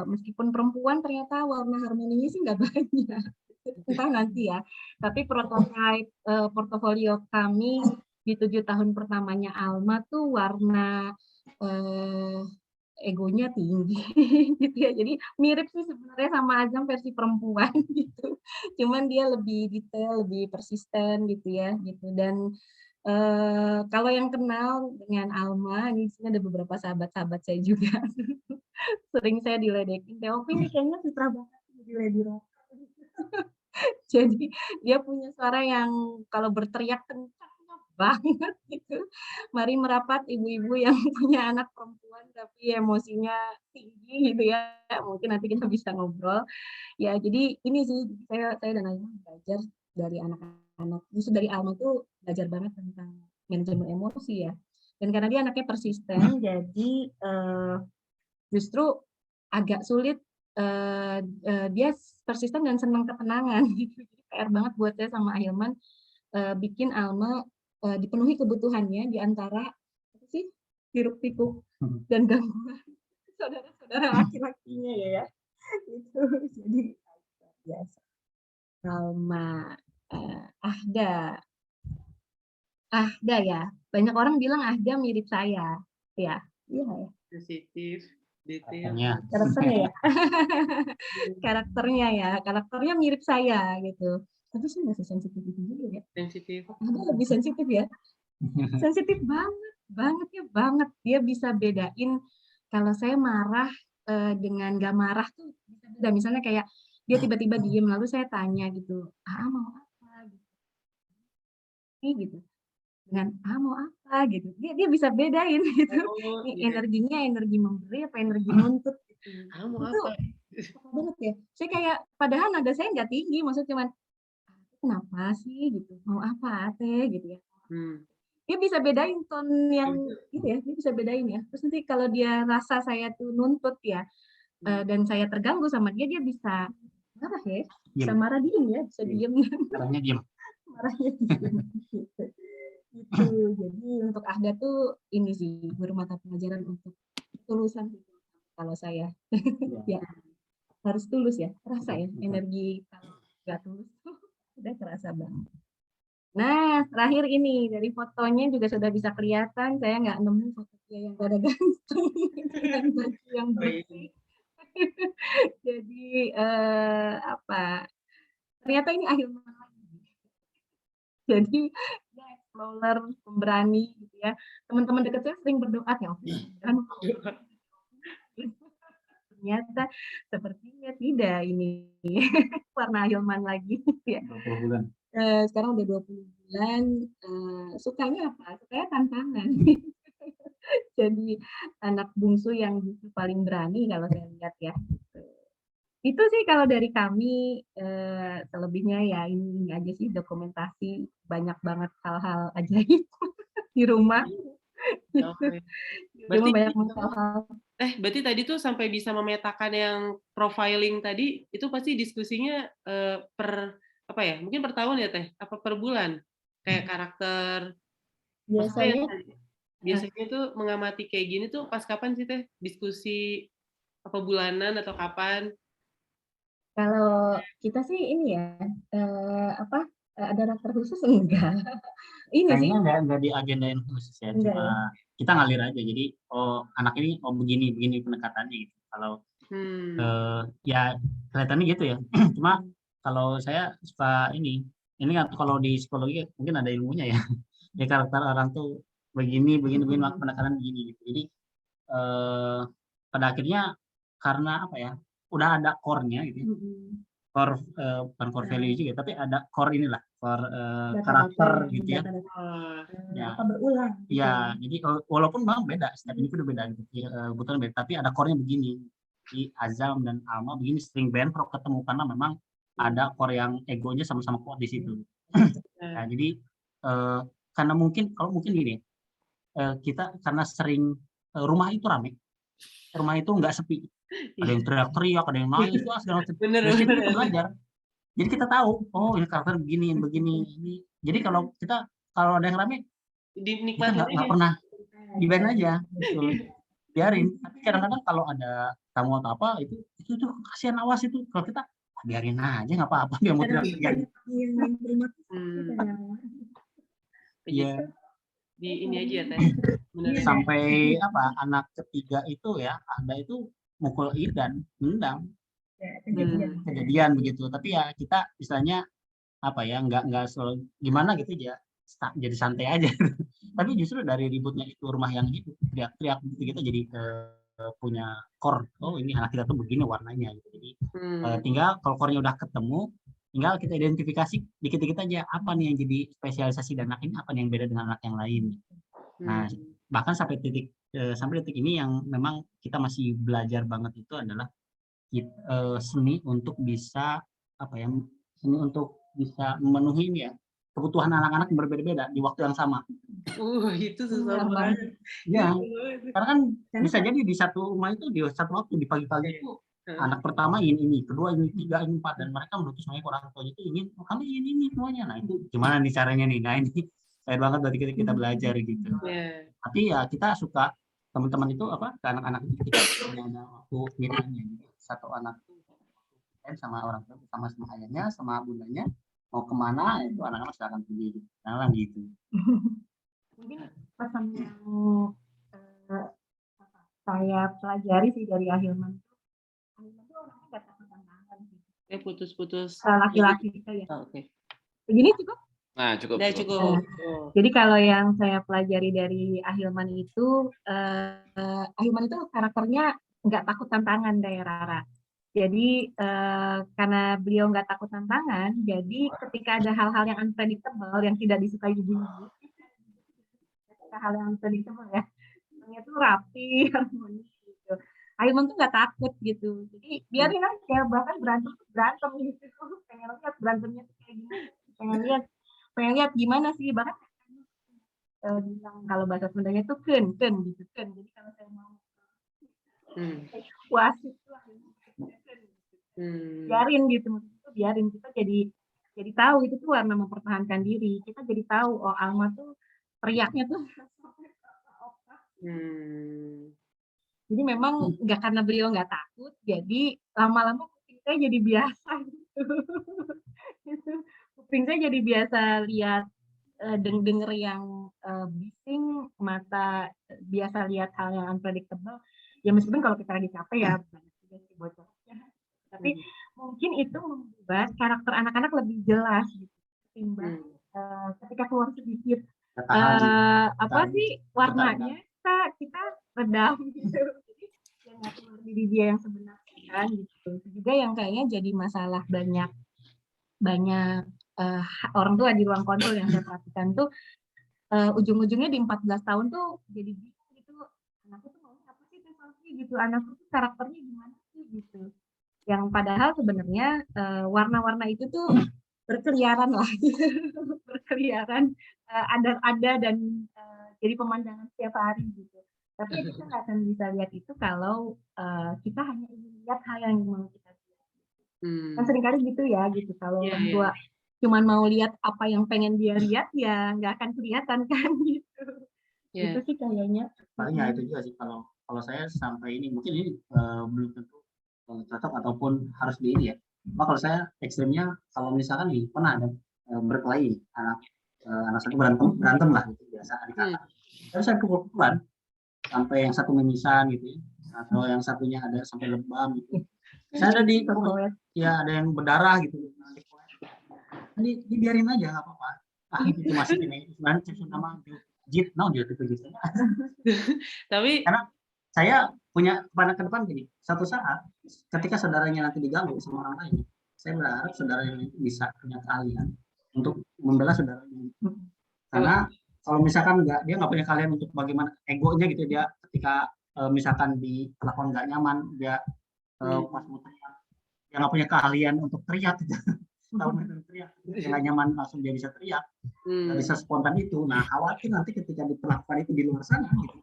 meskipun perempuan ternyata warna harmoninya sih nggak banyak. entah nanti ya. Tapi prototype portofolio kami di 7 tahun pertamanya Alma tuh warna egonya tinggi gitu ya. Jadi mirip sih sebenarnya sama Azam versi perempuan gitu. Cuman dia lebih detail, lebih persisten gitu ya gitu. Dan kalau yang kenal dengan Alma, ini di sini ada beberapa sahabat-sahabat saya juga. Sering saya diledekin, Teopi ini kayaknya citra banget jadi Lady Rock. Jadi dia punya suara yang kalau berteriak kencang banget gitu. Mari merapat ibu-ibu yang punya anak perempuan tapi emosinya tinggi gitu ya. Mungkin nanti kita bisa ngobrol. Ya, jadi ini sih saya dan Alma belajar dari anak-anak. Justru dari Alma tuh belajar banget tentang manajemen emosi ya. Dan karena dia anaknya persisten, jadi justru agak sulit. Dia persisten dan senang ketenangan gitu. Jadi PR banget buat saya sama Ahilman bikin Alma dipenuhi kebutuhannya di antara apa sih hiruk pikuk dan gangguan saudara-saudara laki-lakinya ya. Itu jadi biasa. Alma, Ahda ya. Banyak orang bilang Ahda mirip saya, ya. Iya ya. Sensitif, detail. Katanya. Karakternya mirip saya gitu. Tapi saya nggak sensitif itu juga ya. Sensitif. Ahda lebih sensitif ya. Sensitif banget. Dia bisa bedain kalau saya marah dengan gak marah tuh bisa beda. Misalnya kayak dia tiba-tiba diem lalu saya tanya gitu, mau apa gitu. Dengan mau apa gitu. Dia bisa bedain gitu. Ini energinya energi memberi apa energi nuntut gitu. Mau itu apa? banget ya. Saya kayak padahal nada saya nggak tinggi, maksudnya cuman kenapa sih gitu. Mau apa teh gitu ya. Dia bisa bedain tone yang gitu ya, dia bisa bedain ya. Terus nanti kalau dia rasa saya tuh nuntut ya, dan saya terganggu sama dia bisa marah ya, bisa marah diem ya, bisa diem. Marahnya diem. Marahnya diem. Gitu. Jadi untuk Ahda tuh ini sih guru mata pelajaran untuk ketulusan kalau saya. Ya harus tulus ya, terasa ya energi kalau nggak tulus udah terasa banget. Nah, terakhir ini dari fotonya juga sudah bisa kelihatan saya nggak nemu foto dia yang gak ada ganteng dengan baju yang bersih. Jadi ternyata ini Ahilman lagi. Jadi dia explorer, pemberani gitu ya. Teman-teman dekat saya sering berdoa ya, ternyata sepertinya tidak ini warna Ahilman lagi ya. 20 bulan. Sekarang udah 20 bulan, sukanya apa? Sukanya tantangan. Jadi anak bungsu yang paling berani kalau saya lihat ya. Itu sih kalau dari kami, selebihnya ya ini aja sih dokumentasi banyak banget hal-hal ajaib di rumah. Berarti banyak hal-hal. berarti tadi tuh sampai bisa memetakan yang profiling tadi itu pasti diskusinya per apa ya? Mungkin per tahun ya Teh? Apa per bulan? Kayak karakter. Biasanya tuh mengamati kayak gini tuh pas kapan sih Teh? Diskusi apa bulanan atau kapan? Kalau kita sih ini ya, ada karakter khusus enggak? Ini sih. Kayaknya nggak diagendain khusus ya, cuma kita ngalir aja. Jadi anak ini begini pendekatannya gitu. Kalau ya kelihatannya gitu ya. Cuma kalau saya suka ini kan kalau di psikologi mungkin ada ilmunya ya. Ya karakter orang tuh begini pendekatan begini gitu. Jadi pada akhirnya karena apa ya? Udah ada core-nya gitu. Core bukan core value juga, tapi ada core inilah, core karakter gitu ya. Apa berulang? Ya, jadi walaupun memang beda, setiap individu beda gitu. Kebetulan beda, tapi ada core-nya begini. Di Azam dan Alma begini sering bentrok ketemu karena memang ada core yang egonya sama-sama kuat di situ. Nah, jadi karena mungkin gini, kita karena sering rumah itu ramai, rumah itu nggak sepi, ada yang teriak-teriak, ada yang nangis, segala macam. Dari situ kita belajar. Jadi kita tahu, ini karakter begini, ini. Jadi kalau ada yang ramai, kita nggak pernah dibiarin aja, gitu. Biarin. Tapi kadang-kadang kalau ada tamu atau apa itu kasihan, awas itu. Kalau kita biarin aja nggak apa-apa dia mau teriak-teriak. Yang main ke rumah tuh Hmm. kayak Iya. Di ini aja ya Teh. Bener ya. Sampai anak ketiga itu ya ada itu mukul dan nendang kejadian begitu. Tapi ya kita istilahnya nggak selalu gimana gitu ya, jadi santai aja. Tapi justru dari ributnya itu rumah yang itu teriak-teriak gitu, kita jadi punya core. Oh, ini anak kita tuh begini warnanya gitu. Jadi tinggal kalau core-nya udah ketemu, tinggal kita identifikasi dikit-dikit aja apa nih yang jadi spesialisasi dan anak ini, apa nih yang beda dengan anak yang lain. Nah, bahkan sampai detik ini yang memang kita masih belajar banget itu adalah seni untuk bisa seni untuk bisa memenuhi ya kebutuhan anak-anak yang berbeda-beda di waktu yang sama. Itu susah banget. Ya, karena kan bisa jadi di satu rumah itu di satu waktu di pagi-pagi itu anak pertama ingin ini, kedua ini, tiga ini, empat, dan mereka menuntut semuanya orang tuanya itu ingin kami ini semuanya. Nah itu gimana nih caranya nih? Nah ini saya banget dari kita belajar gitu. Tapi ya kita suka teman-teman itu ke anak-anak itu kita punya waktu miripnya satu anak sama orang tua sama ayahnya sama bundanya mau kemana itu anak-anak silakan pergi gitu. Mungkin pesan yang saya pelajari sih dari Ahilman itu orangnya nggak takut tantangan sih. Putus-putus. Laki-laki kita ya. Oke. Begini cukup? Nah, cukup. Jadi kalau yang saya pelajari dari Ahilman itu karakternya nggak takut tantangan kayak Rara. Jadi karena beliau nggak takut tantangan, jadi ketika ada hal-hal yang unpredictable yang tidak disukai ibu-ibu, hal yang unpredictable ya, orangnya tuh rapi, harmonis gitu. Ahilman tuh nggak takut gitu. Jadi biarin aja, bahkan berantem gitu. Pengen lihat berantemnya tuh kayak gimana. Pengen lihat gimana sih, bahkan bilang kalau bahasa Sundanya tuh ken gitu kan. Jadi kalau saya mau wasit lah biarin gitu, biarin kita jadi tahu itu tuh warna mempertahankan diri. Kita jadi tahu oh Alma tuh teriaknya tuh jadi memang nggak karena beliau nggak takut, jadi lama-lama kuping saya jadi biasa gitu. Kuping saya jadi biasa lihat denger yang bising, mata biasa lihat hal yang unpredictable. Ya meskipun kalau kita lagi capek ya banyak juga sih bocornya. Tapi mungkin itu membuat karakter anak-anak lebih jelas gitu. Ketimbang ketika keluar sedikit warnanya kita redam gitu. Jadi yang nggak keluar diri dia yang sebenarnya kan gitu. Itu juga yang kayaknya jadi masalah banyak orang tua di ruang kontrol yang saya perhatikan tuh ujung-ujungnya di 14 tahun tuh jadi bingung gitu, anakku tuh maunya apa sih gitu, anakku tuh karakternya gimana sih gitu, yang padahal sebenarnya warna-warna itu tuh berkeliaran lah berkeliaran ada dan jadi pemandangan setiap hari gitu, tapi kita nggak akan bisa lihat itu kalau kita hanya ingin lihat hal yang mau kita lihat. Kan seringkali gitu ya gitu, kalau orang tua cuman mau lihat apa yang pengen dia lihat ya nggak akan kelihatan kan gitu. Itu sih kayaknya. Paling ya itu juga sih kalau saya sampai ini mungkin ini belum tentu cocok ataupun harus di ini ya. Kalau saya ekstrimnya kalau misalkan nih pernah ada berkelahi anak satu berantem lah gitu biasa adik kakak. Terus saya pukul-pukulan sampai yang satu mimisan gitu ya, atau yang satunya ada sampai lebam gitu. Saya ada ada yang berdarah gitu. Dibiarin aja nggak apa-apa. Itu masih ini sebenarnya nama jit gitu. Tapi karena saya punya pandangan ke depan gini, satu saat ketika saudaranya nanti diganggu sama orang lain, saya berharap saudaranya itu bisa punya keahlian untuk membela saudaranya. Karena kalau misalkan dia nggak punya keahlian untuk bagaimana egonya gitu, dia ketika misalkan diperlakukan nggak nyaman, dia pas mau teriak, dia nggak punya keahlian untuk teriak gitu. Teriak, nggak nyaman langsung dia bisa teriak, nggak bisa spontan itu. Nah khawatir nanti ketika diperlakukan itu di luar sana gitu,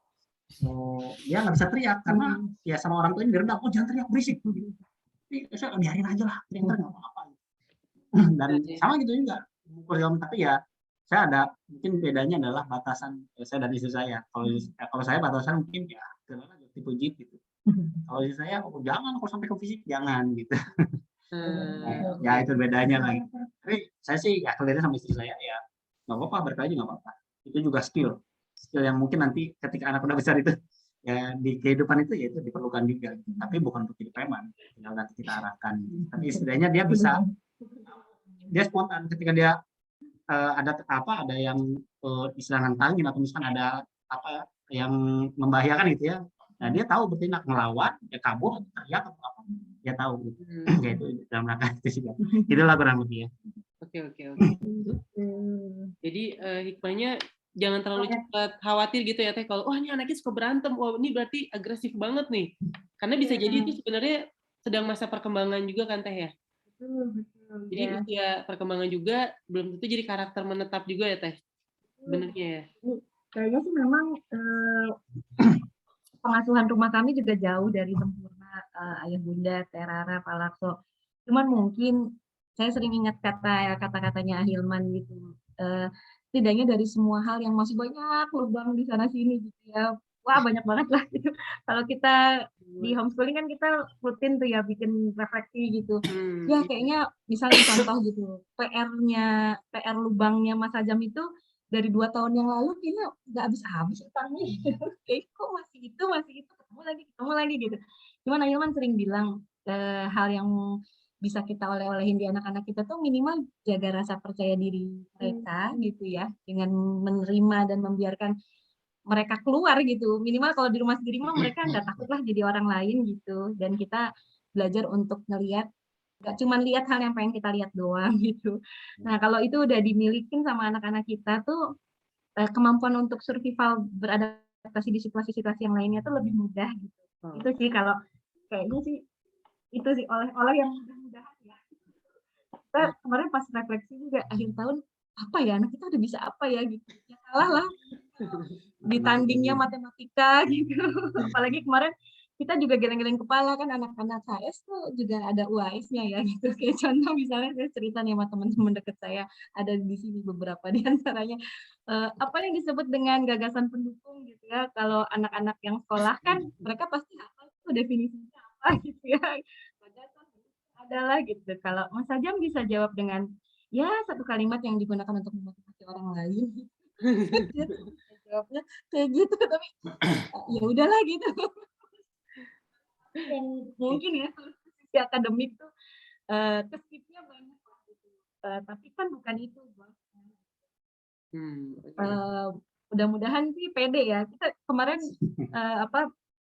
dia nggak bisa teriak karena ya sama orang tuanya diredam, oh jangan teriak berisik gitu. Saya biarin aja lah, teriak nggak apa-apa. Dan sama gitu juga mukul jam, tapi ya saya ada mungkin bedanya adalah batasan saya dan istri saya. Kalau saya batasan mungkin ya tipe jit gitu. Kalau istri saya jangan, kalau sampai ke fisik jangan gitu. Ya itu bedanya lah. Tapi saya sih ya kelihatannya sama istri saya ya nggak apa-apa, berkali nggak apa-apa. Itu juga skill yang mungkin nanti ketika anak udah besar itu ya di kehidupan itu ya itu diperlukan juga. Tapi bukan untuk jadi preman. Tinggal nanti kita arahkan. Tapi istilahnya dia bisa, dia spontan ketika dia ada yang istilah nantangin atau misalkan ada apa yang membahayakan gitu ya. Nah dia tahu bertindak melawan, ya kabur, teriak atau apa, dia tahu gitu. Ya itu dalam rangka itu juga. Itulah kurang lebih ya. Oke. Jadi hikmahnya jangan terlalu cepat khawatir gitu ya Teh. Kalau ini anaknya suka berantem, ini berarti agresif banget nih. Karena bisa jadi itu sebenarnya sedang masa perkembangan juga kan Teh ya. Jadi usia perkembangan juga belum tentu jadi karakter menetap juga ya Teh. Sebenarnya ya. Kayaknya sih memang pengasuhan rumah kami juga jauh dari sempurna, ayah bunda, Terara, Pak Lakso. Cuman mungkin saya sering ingat kata-katanya Ahilman gitu. Setidaknya dari semua hal yang masih banyak lubang di sana sini gitu ya. Wah banyak banget lah gitu. Kalau kita di homeschooling kan kita rutin tuh ya bikin refleksi gitu. Ya kayaknya misalnya contoh gitu, PR lubangnya Mas Ajam itu dari 2 tahun yang lalu kayaknya nggak habis-habis utangnya. Kayak kok masih itu ketemu lagi gitu. Cuman Ahilman sering bilang hal yang bisa kita oleh-olehin di anak-anak kita tuh minimal jaga rasa percaya diri mereka gitu ya, dengan menerima dan membiarkan mereka keluar gitu. Minimal kalau di rumah sendiri mah mereka nggak takut lah jadi orang lain gitu. Dan kita belajar untuk ngelihat, nggak cuma lihat hal yang pengen kita lihat doang gitu. Nah kalau itu udah dimilikin sama anak-anak kita tuh kemampuan untuk survival beradaptasi di situasi-situasi yang lainnya tuh lebih mudah gitu. Itu sih kalau kayaknya sih itu sih oleh-oleh yang mudah-mudahan ya. Kita kemarin pas refleksi juga akhir tahun apa ya anak kita udah bisa apa ya gitu. Ya salah lah di tandingnya matematika gitu. Apalagi kemarin kita juga geleng-geleng kepala kan anak-anak HS tuh juga ada UAS-nya ya gitu. Kayak contoh misalnya saya cerita nih sama teman-teman dekat saya ada di sini beberapa di antaranya apa yang disebut dengan gagasan pendukung gitu ya. Kalau anak-anak yang sekolah kan mereka pasti apa itu definisinya apa gitu ya. Gagasan adalah gitu. Kalau Mas Ajam bisa jawab dengan ya satu kalimat yang digunakan untuk memotivasi orang lain. Jawabnya kayak gitu tapi ya udahlah gitu. Yang mungkin ya sisi akademik tuh keskipnya banyak gitu. Tapi kan bukan itu Bang. Mudah-mudahan sih pede ya. Kita kemarin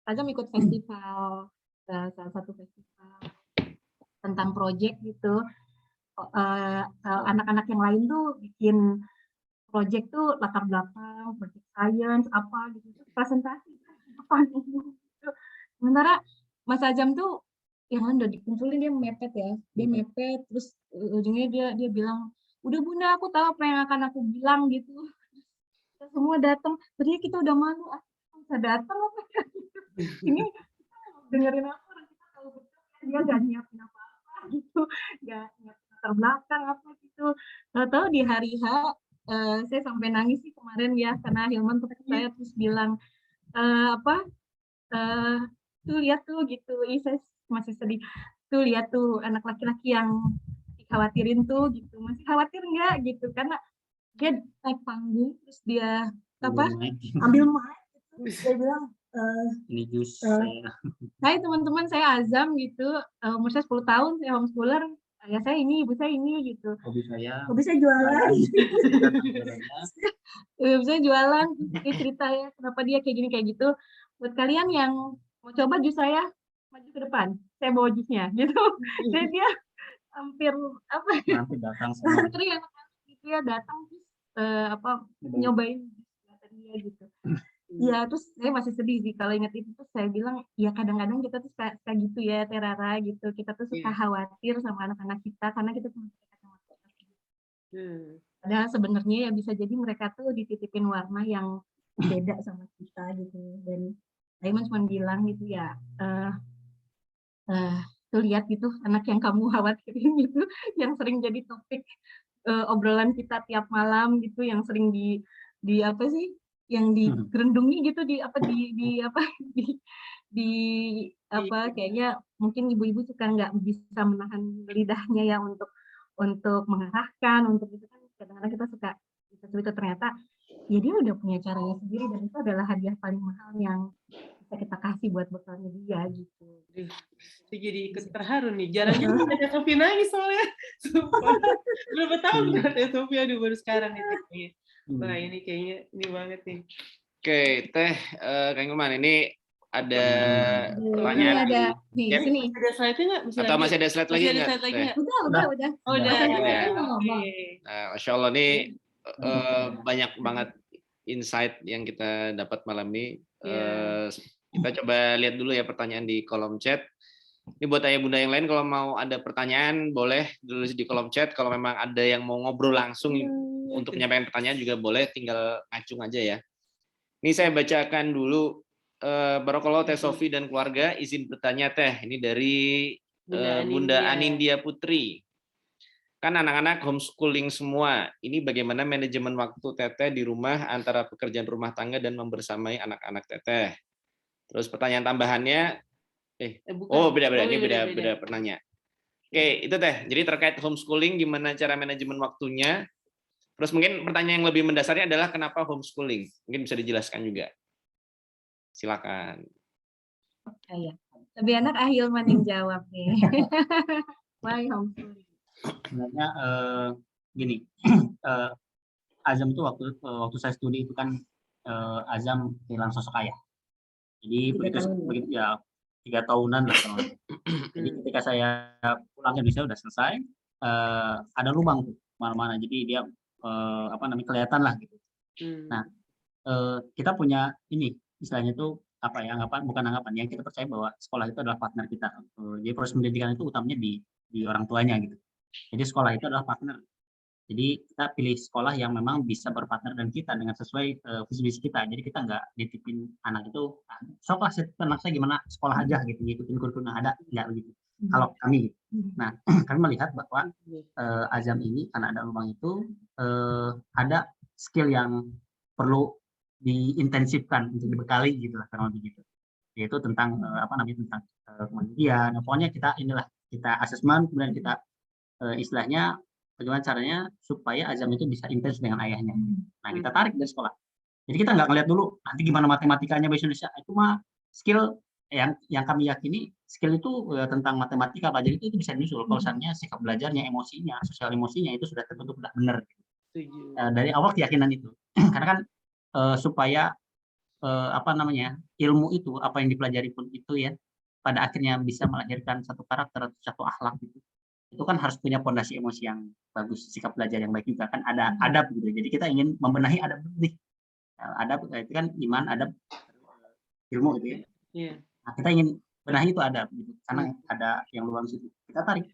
Ajam ikut festival, salah satu festival tentang project gitu. Anak-anak yang lain tuh bikin project tuh latar belakang, project science apa gitu, presentasi depan umum. Sementara Mas Ajam tuh yang udah dikumpulin dia mepet ya, dia mepet terus ujungnya dia bilang udah bunda aku tahu apa yang akan aku bilang gitu. Kita semua datang, tadinya kita udah malu, bisa datang apa ya? Ini dengerin aku orang kita tahu betul dia nggak nyiapin apa-apa gitu, nggak nyiapin terbelakang apa gitu. Tahu di hari H saya sampai nangis sih kemarin ya karena Hilman tuh saya terus bilang tuh lihat tuh gitu, saya masih sedih tuh lihat tuh anak laki-laki yang dikhawatirin tuh gitu, masih khawatir nggak gitu karena dia naik panggung terus dia ambil mic gitu. Dia bilang ini jus hai teman-teman saya Azam gitu, umur saya 10 tahun saya homeschooler, ayah saya ini, ibu saya ini gitu, hobi saya jualan hobi saya jualan, dia cerita ya kenapa dia kayak gini kayak gitu. Buat kalian yang mau coba jus saya, maju ke depan, saya bawa jusnya gitu. Jadi dia hampir apa ya, datang santri anak-anak gitu ya datang terus nyobain dia gitu. Ya terus saya masih sedih sih kalau ingat itu, terus saya bilang ya kadang-kadang kita tuh suka gitu ya Terara gitu, kita tuh suka khawatir sama anak-anak kita karena kita cuma padahal sebenarnya ya bisa jadi mereka tuh dititipin warna yang beda sama kita gitu. Dan saya cuma bilang gitu ya tuh lihat gitu anak yang kamu khawatirin gitu yang sering jadi topik obrolan kita tiap malam gitu, yang sering di apa sih yang digerendungi gitu di apa di apa kayaknya mungkin ibu-ibu suka nggak bisa menahan lidahnya ya untuk mengarahkan untuk itu kan kadang-kadang kita suka seperti itu ternyata ya dia udah punya caranya sendiri dan itu adalah hadiah paling mahal yang bisa kita kasih buat bekalnya dia gitu. Saya jadi ikut terharu nih. Jarang-jarang ada Sofi nangis soalnya. Sumpah. Berapa tahun Teh Sofi aduh baru sekarang nih kayaknya. Wah ini kayaknya ini banget nih. Oke, Teh Kang Hilman, ini ada Ini pertanyaan ada di Yep. sini. Ada slide-nya nggak? atau masih ada slide lagi Masih ada nggak? slide lagi Teh? nggak? Udah. Oh, udah. Ya. Oke. Nah, Masya Allah nih banyak banget insight yang kita dapat malam ini. Kita coba lihat dulu ya pertanyaan di kolom chat. Ini buat ayah bunda yang lain kalau mau ada pertanyaan boleh tulis di kolom chat. Kalau memang ada yang mau ngobrol langsung untuk menyampaikan pertanyaan juga boleh, tinggal ngacung aja ya. Ini saya bacakan dulu. Barakallahu Teh Sofi dan keluarga, izin bertanya Teh. Ini dari Bunda Anindya Putri. Kan anak-anak homeschooling semua. Ini bagaimana manajemen waktu Teteh di rumah antara pekerjaan rumah tangga dan membersamai anak-anak Teteh. Terus pertanyaan tambahannya, beda. Ini beda pertanyaan. Oke, itu Teh. Jadi terkait homeschooling, gimana cara manajemen waktunya? Terus mungkin pertanyaan yang lebih mendasarnya adalah kenapa homeschooling? Mungkin bisa dijelaskan juga. Silakan. Ya. Lebih enak Ahilman yang jawab nih. Why homeschooling? Sebenarnya gini, Azam itu waktu saya studi itu kan Azam hilang sosok ayah. Jadi begitu ya 3 tahunan lah. Jadi ketika saya pulang ke Indonesia udah selesai, ada lubang tuh mana-mana. Jadi dia kelihatan lah gitu. Nah, kita punya ini istilahnya tuh bukan anggapan yang kita percaya bahwa sekolah itu adalah partner kita. Jadi proses pendidikan itu utamanya di orang tuanya gitu. Jadi sekolah itu adalah partner. Jadi kita pilih sekolah yang memang bisa berpartner dengan kita dengan sesuai visi misi kita. Jadi kita nggak ditipin anak itu, sok lah anak saya gimana sekolah aja gitu, ngikutin kurikulum yang ada, nggak begitu. Kalau kami, nah kami melihat bahwa Azam ini karena ada lubang itu ada skill yang perlu diintensifkan untuk dibekali gitu lah kurang lebih gitu. Yaitu tentang tentang kemandirian. Pokoknya kita asesmen kemudian kita istilahnya bagaimana caranya supaya Azam itu bisa intens dengan ayahnya. Nah, kita tarik dari sekolah. Jadi kita nggak ngeliat dulu nanti gimana matematikanya bahasa Indonesia. Itu mah skill yang kami yakini skill itu tentang matematika pelajaran itu bisa diusul. Kalau misalnya sikap belajarnya, emosinya, sosial emosinya itu sudah terbentuk sudah benar. Dari awal keyakinan itu. Karena kan supaya ilmu itu apa yang dipelajari pun itu ya pada akhirnya bisa melahirkan satu karakter atau satu akhlak gitu. Itu kan harus punya fondasi emosi yang bagus, sikap belajar yang baik juga kan ada adab gitu. Jadi kita ingin membenahi adab nih. Adab itu kan iman, adab, ilmu gitu ya. Yeah. Nah, kita ingin benahi itu adab gitu. Karena ada yang luar situ. Kita tarik.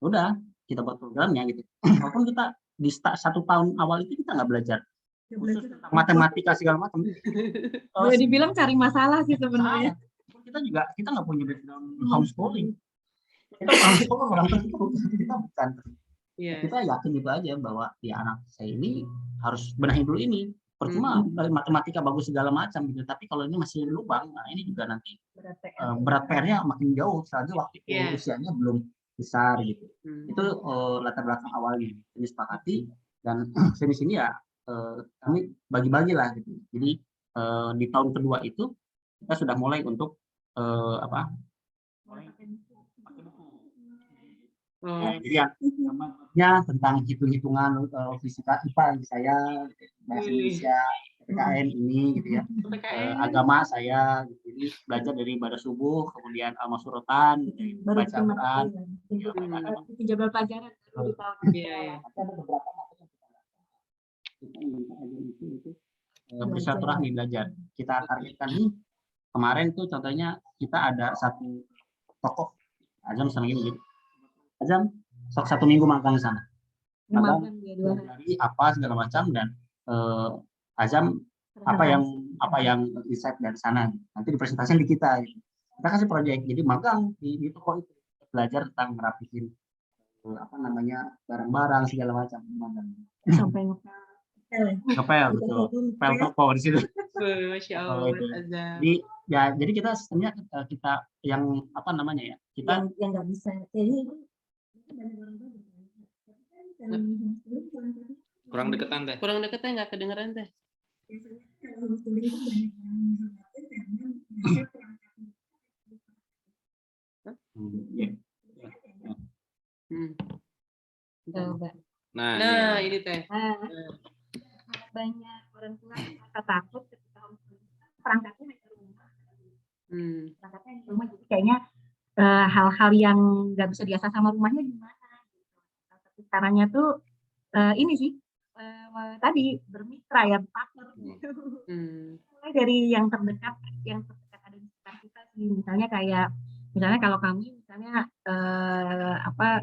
Udah, kita buat programnya gitu. Walaupun kita di 1 tahun awal itu kita nggak belajar khusus tentang matematika segala macam. Boleh dibilang cari masalah sih sebenarnya. Kita nggak punya background homeschooling. Kita orang tua kita bukan. Kita yakin itu aja bahwa ya anak saya ini harus benahi dulu ini. Percuma matematika bagus segala macam gitu. Tapi kalau ini masih lubang, nah ini juga nanti berat PR-nya makin jauh. Selagi waktu usianya belum besar gitu. Itu latar belakang awalnya. Ini sepakati dan sini ya kami bagi-bagi lah gitu. Jadi di tahun kedua itu kita sudah mulai untuk jadi ya tentang hitung-hitungan fisika IPA saya, bahasa Indonesia, PPKN ini gitu ya, agama saya, gitu. Jadi belajar dari ibadah subuh, kemudian al-masurotan, baca Quran, jadwal pelajaran. Ada beberapa materi itu bersilaturahmi belajar. Kita targetkan nih kemarin tuh contohnya kita ada satu tokoh Azam sama ini gitu. Azam sok 1 minggu magang sana. Magang dari apa segala macam dan Azam apa yang insight dari sana nanti dipresentasikan di kita gitu. Kita kasih proyek jadi magang di toko itu belajar tentang merapihin barang-barang segala macam magang. Sampai ngepel betul pel toko di situ Masya Kalau Allah, itu. Azam. Jadi kita sistemnya kita yang apa namanya ya? Kita yang nggak bisa. Jadi banyak orang tua bertanya, tapi kan kalau homeschooling Kurang deketan teh. Kurang deketnya nggak kedengeran teh. biasanya kalau homeschooling itu banyak yang khawatir karena merasa perangkatnya. ya. Coba. Nah, ini teh. Banyak orang tua merasa takut ketika homeschooling. Perangkatnya hanya rumah. Perangkatnya hanya rumah, jadi kayaknya hal-hal yang nggak bisa diasah sama rumahnya gimana? Tapi caranya tuh ini sih tadi bermitra ya, partner. Mulai dari yang terdekat ada di sekitar kita sih. Misalnya kalau kami misalnya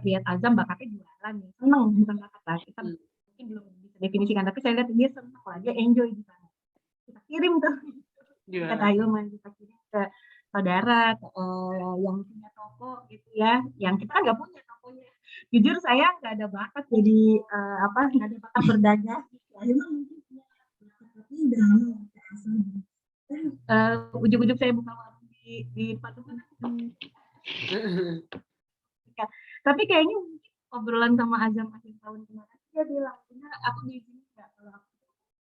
lihat Azam bakatnya jualan nih, seneng bukan bakat lah, kita mungkin belum bisa definisikan, tapi saya lihat dia seneng lah, dia enjoy di sana. Kita kirim tuh kata Hilman, kita kirim ke saudara yang punya toko gitu ya, yang kita nggak punya tokonya. Jujur saya nggak ada bakat jadi nggak ada bakat berdagang. Hilman mungkin punya bakat, tapi udah ujung-ujung saya buka warung di Patungan. Tapi kayaknya obrolan sama Azam akhir tahun kemarin dia bilang, benar aku diizinin nggak kalau aku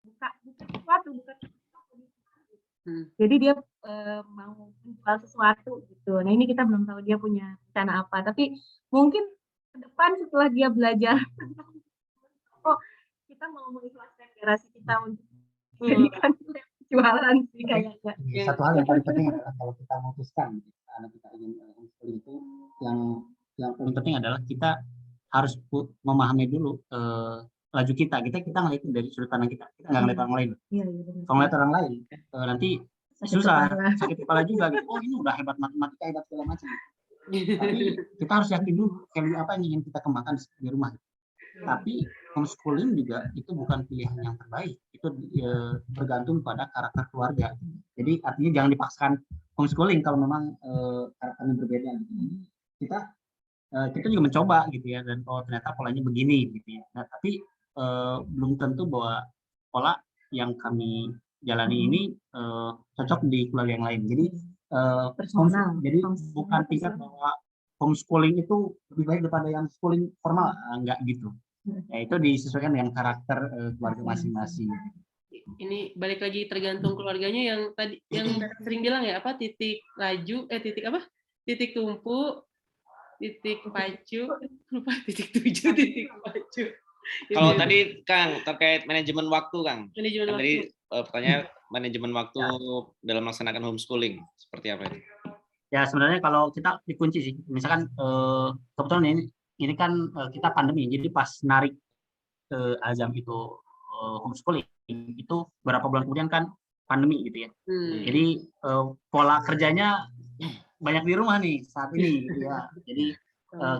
buka sesuatu, jadi dia mau menjual sesuatu gitu. Nah ini kita belum tahu dia punya rencana apa, tapi mungkin ke depan setelah dia belajar kita mau mengikhlaskan garasi kita untuk jadikan jualan sih kayaknya. Satu hal yang paling penting adalah kalau kita memutuskan anak kita ingin homeschooling itu, yang paling penting adalah kita harus memahami dulu laju kita ngelihat dari sudut pandang kita nggak ngelihat orang lain. Kalau ngelihat orang lain nanti susah, sakit kepala juga gitu. Oh ini udah hebat matematika, hebat segala macam. Tapi kita harus yakin dulu apa yang ingin kita kembangkan di rumah. Tapi homeschooling juga itu bukan pilihan yang terbaik. Itu bergantung pada karakter keluarga. Jadi artinya jangan dipaksakan homeschooling kalau memang karakternya berbeda. Kita juga mencoba gitu ya, dan ternyata polanya begini gitu ya. Nah, tapi belum tentu bahwa pola yang kami jalani ini cocok di keluarga yang lain. Jadi bukan tingkat bahwa homeschooling itu lebih baik daripada yang schooling formal, enggak gitu. Ya, itu disesuaikan dengan karakter keluarga masing-masing. Ini balik lagi tergantung keluarganya, yang tadi yang sering bilang ya, titik laju, titik tumpu, titik pacu, lupa titik 7, titik pacu. Kalau tadi Kang terkait manajemen waktu, Kang. Manajemen waktu. Tadi pertanyaan manajemen waktu dalam melaksanakan homeschooling seperti apa itu? Ya sebenarnya kalau kita dikunci sih, misalkan kebetulan ini kan kita pandemi, jadi pas narik Azam itu homeschooling itu berapa bulan kemudian kan pandemi gitu ya. Jadi pola kerjanya banyak di rumah nih saat ini gitu ya. Jadi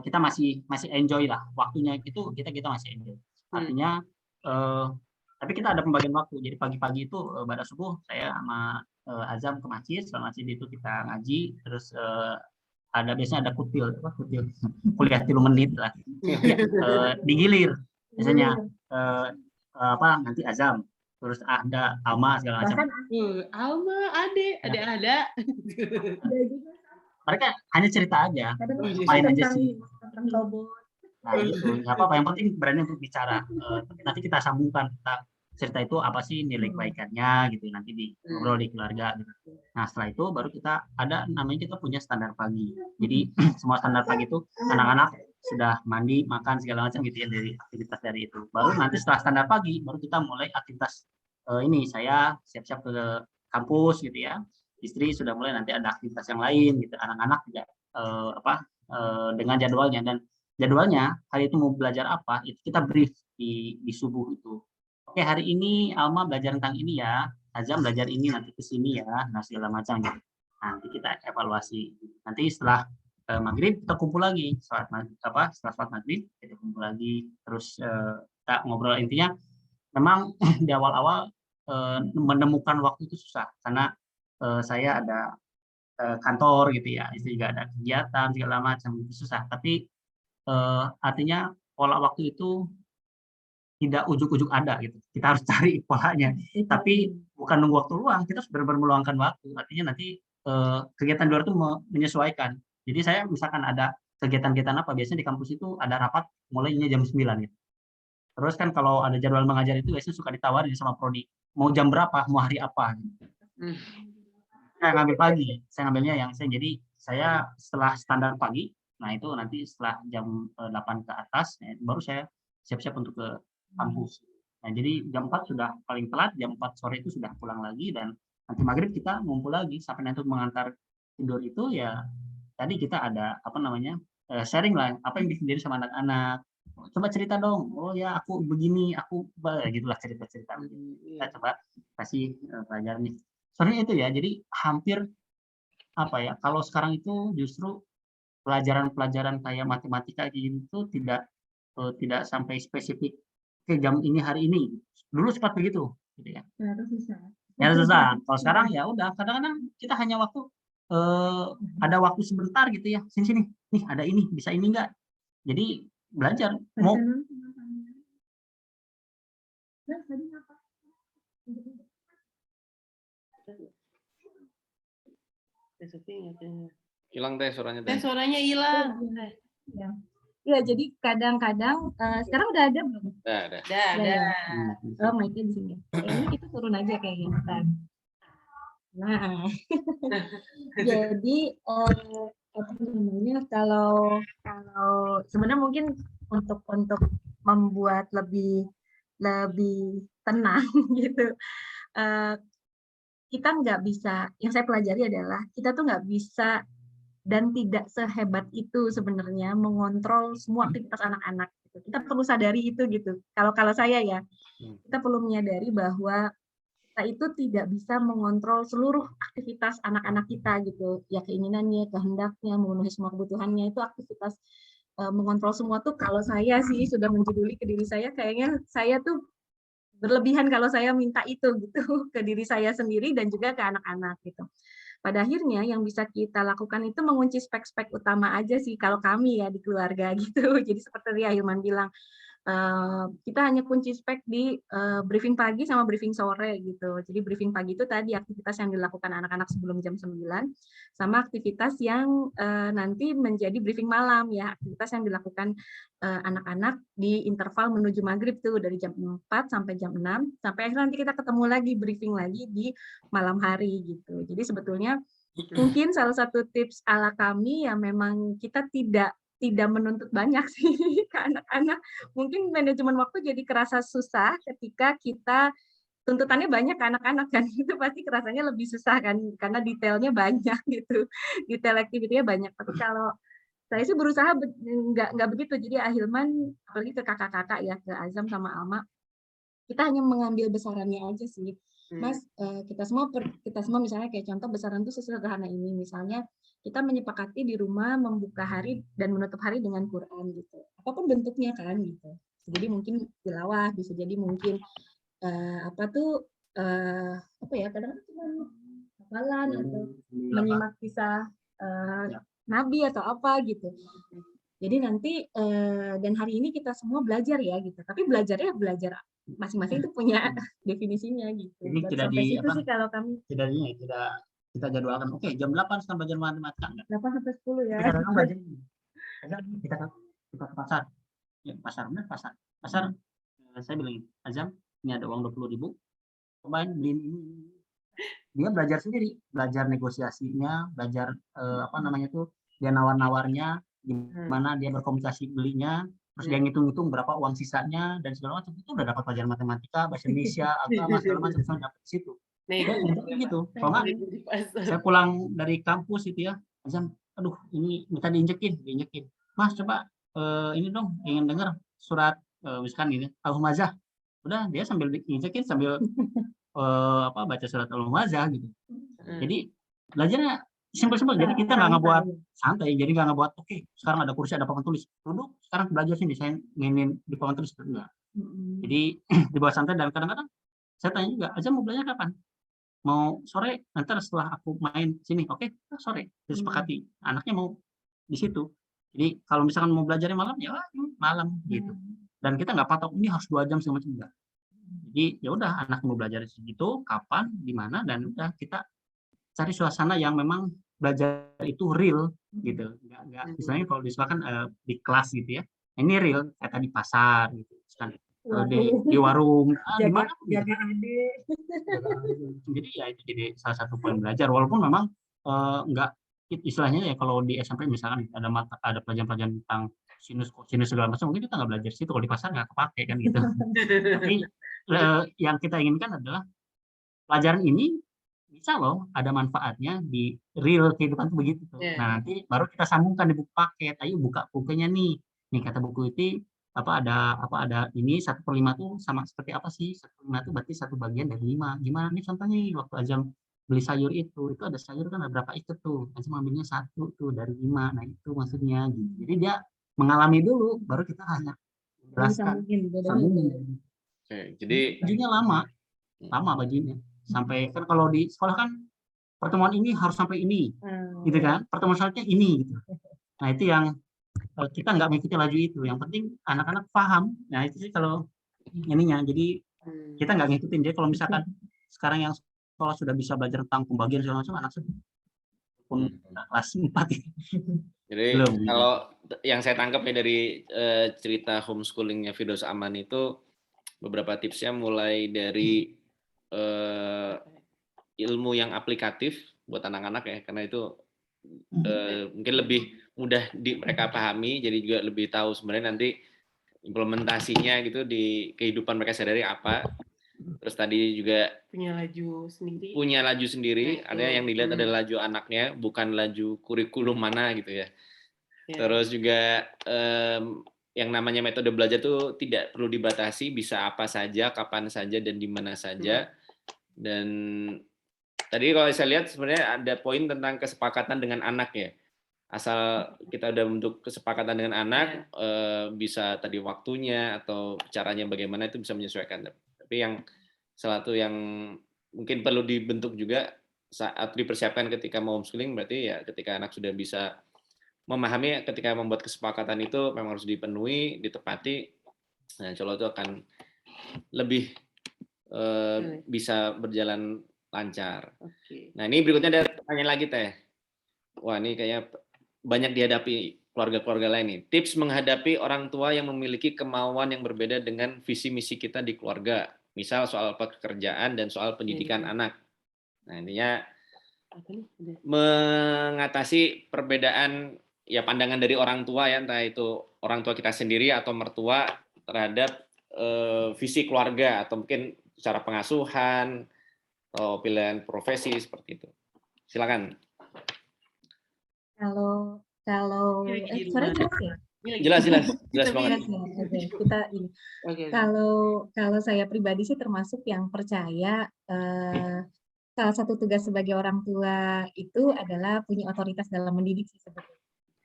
kita masih enjoy lah waktunya, itu kita masih enjoy. Artinya tapi kita ada pembagian waktu. Jadi pagi-pagi itu pada subuh saya sama Azam ke masjid, setelah masjid itu kita ngaji, terus biasanya ada kuliah 3 menit lah. Digilir biasanya nanti Azam, terus ada Alma segala macam. Alma, ada. Mereka hanya cerita aja, main aja sih. Nah itu nggak apa-apa, yang penting berani untuk bicara. Nanti kita sambungkan cerita itu apa sih nilai kebaikannya gitu, nanti ngobrol di keluarga gitu. Nah setelah itu baru kita kita punya standar pagi. Jadi semua standar pagi itu anak-anak sudah mandi, makan segala macam gitu ya, dari aktivitas dari itu. Baru nanti setelah standar pagi baru kita mulai aktivitas saya siap-siap ke kampus gitu ya. Istri sudah mulai nanti ada aktivitas yang lain gitu. Anak-anak juga dengan jadwalnya, dan jadwalnya hari itu mau belajar apa itu kita brief di subuh itu. Oke, hari ini Alma belajar tentang ini ya, Azam belajar ini, nanti ke sini ya, nah segala macam gitu. Nanti kita evaluasi. Nanti setelah maghrib kita kumpul lagi, setelah sholat maghrib kita kumpul lagi, terus kita ngobrol. Intinya memang di awal-awal menemukan waktu itu susah, karena saya ada kantor gitu ya, istri juga ada kegiatan segala macam, itu susah. Tapi artinya pola waktu itu tidak ujuk-ujuk ada gitu. Kita harus cari polanya. Tapi bukan bukan nunggu waktu luang, kita harus benar-benar meluangkan waktu. Artinya nanti kegiatan di luar itu menyesuaikan. Jadi saya misalkan ada kegiatan-kegiatan apa, biasanya di kampus itu ada rapat mulainya jam 9 gitu. Terus kan kalau ada jadwal mengajar itu biasanya suka ditawarin sama prodi, mau jam berapa, mau hari apa. Gitu. Saya ngambil pagi, saya ngambilnya yang jadi saya setelah standar pagi, nah itu nanti setelah jam 8 ke atas, baru saya siap-siap untuk ke kampus. Nah jadi jam 4 sudah paling telat, jam 4 sore itu sudah pulang lagi, dan nanti maghrib kita ngumpul lagi sampai nanti mengantar tidur itu ya tadi kita ada sharing lah apa yang bikin diri sama anak-anak. Coba cerita dong, oh ya aku begini, aku gitulah cerita-cerita. Kita coba kasih pelajaran nih. Soalnya itu ya, jadi hampir kalau sekarang itu justru pelajaran-pelajaran kayak matematika gitu tidak sampai spesifik ke jam ini hari ini. Dulu sempat begitu, gitu ya. Ya susah. Kalau sekarang ya udah, kadang-kadang kita hanya ada waktu sebentar gitu ya. Sini, nih ada ini, bisa ini enggak? Jadi belajar mau Hilang teh suaranya. Suaranya hilang. Ya, jadi kadang-kadang sekarang udah ada belum? Ada. Oh, mic-nya di sini. Ini kita turun aja kayak gitu kan. Nah, jadi apa namanya kalau sebenarnya mungkin untuk membuat lebih tenang gitu, kita nggak bisa, yang saya pelajari adalah kita tuh nggak bisa dan tidak sehebat itu sebenarnya mengontrol semua aktivitas anak-anak. Kita perlu sadari itu gitu. Kalau saya ya, kita perlu menyadari bahwa kita itu tidak bisa mengontrol seluruh aktivitas anak-anak kita gitu. Ya keinginannya, kehendaknya, memenuhi semua kebutuhannya itu aktivitas mengontrol semua tuh kalau saya sih sudah menjuduli ke diri saya, kayaknya saya tuh berlebihan kalau saya minta itu gitu ke diri saya sendiri dan juga ke anak-anak gitu. Pada akhirnya yang bisa kita lakukan itu mengunci spek-spek utama aja sih kalau kami ya di keluarga gitu. Jadi seperti Hilman bilang, kita hanya kunci spek di briefing pagi sama briefing sore gitu. Jadi briefing pagi itu tadi aktivitas yang dilakukan anak-anak sebelum jam 9 sama aktivitas yang nanti menjadi briefing malam ya, aktivitas yang dilakukan anak-anak di interval menuju maghrib tuh dari jam 4 sampai jam 6 sampai akhirnya nanti kita ketemu lagi briefing lagi di malam hari gitu. Jadi sebetulnya mungkin salah satu tips ala kami ya memang kita tidak menuntut banyak sih ke anak-anak. Mungkin manajemen waktu jadi kerasa susah ketika kita tuntutannya banyak ke anak-anak kan. Itu pasti kerasanya lebih susah kan karena detailnya banyak gitu. Detail aktivitinya banyak. Tapi kalau saya sih berusaha nggak begitu. Jadi Ahilman apalagi ke kakak-kakak ya, ke Azam sama Alma, kita hanya mengambil besarannya aja sih. Mas, kita semua misalnya kayak contoh besaran itu sesederhana ini, misalnya kita menyepakati di rumah membuka hari dan menutup hari dengan Quran gitu. Apapun bentuknya kan gitu. Jadi mungkin tilawah, bisa jadi mungkin kadang-kadang cuma hafalan atau menyimak kisah Nabi atau apa gitu. Jadi nanti dan hari ini kita semua belajar ya gitu. Tapi belajar masing-masing itu punya definisinya gitu. Jadi tidak sampai situ sih kalau kami. Tidak kita jadwalkan. Oke, jam 8 sekarang belajar matematika enggak? 8 sampai 10 ya. Kita belajar. Kita ke pasar. Ya, pasar. Pasar saya bilang, Azam, ini ada uang 20.000. Cobain beliin ini. Dia belajar sendiri, belajar negosiasinya, belajar dia nawar-nawarnya, gimana dia berkomunikasi belinya, terus dia ngitung-ngitung berapa uang sisanya dan segala macam. Itu udah dapat pelajaran matematika, bahasa Indonesia, agama segala macam semua dapat di situ. Gitu. Kalau nggak, saya pulang dari kampus itu ya, Azam, aduh ini minta diinjekin. Mas coba ini dong, ingin dengar surat misalkan ini Al-Humazah. Udah dia sambil diinjekin sambil baca surat Al-Humazah gitu. Jadi belajarnya simpel-simpel, jadi kita nggak ngebuat santai, jadi nggak ngebuat sekarang ada kursi, ada papan tulis, duduk sekarang belajar sini, saya ingin di papan tulis enggak. Jadi dibuat santai dan kadang-kadang saya tanya juga, Azam mau belajar kapan? Mau sore, nanti setelah aku main sini, oke, sore, disepakati, anaknya mau di situ. Jadi kalau misalkan mau belajarnya malam, ya malam gitu. Dan kita nggak patok ini harus 2 jam segala macam enggak. Jadi ya udah anak mau belajar di situ, kapan, di mana, dan udah kita cari suasana yang memang belajar itu real gitu. Nggak misalnya kalau di sekolah kan di kelas gitu ya. Ini real kayak tadi pasar gitu. Kan di warung, di jaga mana pun gitu. jaga adik. Jadi ya itu jadi salah satu poin belajar walaupun memang nggak istilahnya ya kalau di SMP misalkan ada pelajaran-pelajaran tentang sinus kosinus segala macam mungkin kita nggak belajar situ kalau di pasar nggak kepake kan gitu. Tapi yang kita inginkan adalah pelajaran ini bisa loh ada manfaatnya di real kehidupan tuh begitu tuh. Yeah. Nah nanti baru kita sambungkan di buku paket. Ayo buka bukunya nih. Nih kata buku itu ada ini 1/5 tuh sama seperti apa sih? 1/5 tuh berarti satu bagian dari 5. Gimana nih contohnya nih waktu Ajam beli sayur itu ada sayur kan ada berapa ikut tuh. Ajam ambilnya 1 tuh dari 5. Nah itu maksudnya gitu. Jadi dia mengalami dulu baru kita hanya jelaskan. Sambungin. Oke, jadi Bajunya lama bajunya. Sampai kan kalau di sekolah kan pertemuan ini harus sampai ini, gitu kan? Pertemuan selanjutnya ini, gitu. Nah itu yang kita nggak mengikuti laju itu. Yang penting anak-anak paham. Nah itu sih kalau ininya. Jadi kita nggak ngikutin. Jadi kalau misalkan sekarang yang sekolah sudah bisa belajar tentang pembagian segala macam, anak sudah pun kelas 4. Jadi belum. Kalau yang saya tangkap ya dari cerita homeschoolingnya Firdaus Aman itu beberapa tipsnya mulai dari ilmu yang aplikatif buat anak-anak ya, karena itu mungkin lebih mudah mereka pahami, jadi juga lebih tahu sebenarnya nanti implementasinya gitu di kehidupan mereka sehari-hari apa. Terus tadi juga punya laju sendiri, ada yang dilihat ada laju anaknya, bukan laju kurikulum mana gitu ya. Terus juga yang namanya metode belajar tuh tidak perlu dibatasi, bisa apa saja, kapan saja, dan di mana saja. Dan tadi kalau saya lihat sebenarnya ada poin tentang kesepakatan dengan anak ya. Asal kita udah bentuk kesepakatan dengan anak, bisa tadi waktunya atau caranya bagaimana itu bisa menyesuaikan. Tapi yang salah satu yang mungkin perlu dibentuk juga saat dipersiapkan ketika mau homeschooling berarti ya ketika anak sudah bisa memahami ketika membuat kesepakatan itu memang harus dipenuhi, ditepati. Nah, insya Allah itu akan lebih bisa berjalan lancar. Nah, ini berikutnya ada pertanyaan lagi Teh. Wah, ini kayaknya banyak dihadapi keluarga-keluarga lain nih. Tips menghadapi orang tua yang memiliki kemauan yang berbeda dengan visi misi kita di keluarga. Misal soal pekerjaan dan soal pendidikan anak. Nah, intinya mengatasi perbedaan ya pandangan dari orang tua ya, entah itu orang tua kita sendiri atau mertua terhadap visi keluarga atau mungkin secara pengasuhan atau pilihan profesi seperti itu. Silakan. Kalau suara jelas ya? Jelas banget. Okay. Kita ini. Kalau saya pribadi sih termasuk yang percaya salah satu tugas sebagai orang tua itu adalah punya otoritas dalam mendidik sih sebetulnya.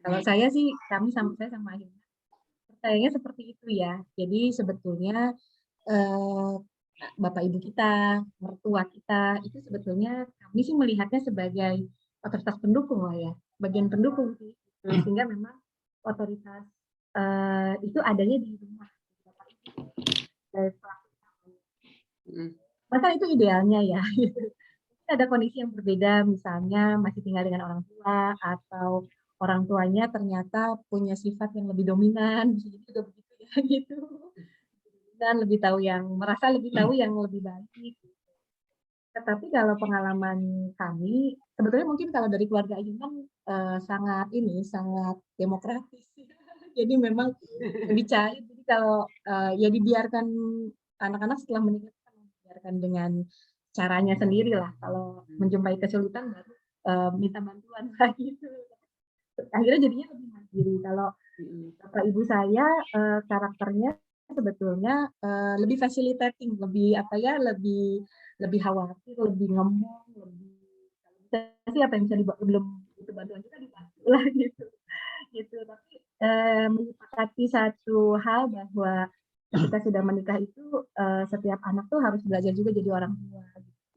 Kalau saya sih saya sama Ahilman percayanya seperti itu ya. Jadi sebetulnya Bapak Ibu kita, mertua kita itu sebetulnya kami sih melihatnya sebagai otoritas pendukung lah ya, bagian pendukung sih. Sehingga memang otoritas itu adanya di rumah Bapak Ibu. Maka itu idealnya ya. Ada kondisi yang berbeda, misalnya masih tinggal dengan orang tua atau orang tuanya ternyata punya sifat yang lebih dominan, bisa jadi juga begitu ya gitu. Dan merasa lebih tahu yang lebih baik. Tetapi kalau pengalaman kami, sebetulnya mungkin kalau dari keluarga Ahilman sangat demokratis. Jadi memang lebih cair. Jadi kalau ya dibiarkan anak-anak setelah menikah dibiarkan dengan caranya sendiri lah. Kalau menjumpai kesulitan baru minta bantuan lah gitu. Akhirnya jadinya lebih mandiri. Kalau Bapak Ibu saya karakternya sebetulnya lebih facilitating, lebih khawatir, lebih ngomong, lebih sih apa yang bisa belum itu bantuan kita dibantu lah gitu. Tapi menyepakati satu hal bahwa ketika sudah menikah itu setiap anak tuh harus belajar juga jadi orang tua.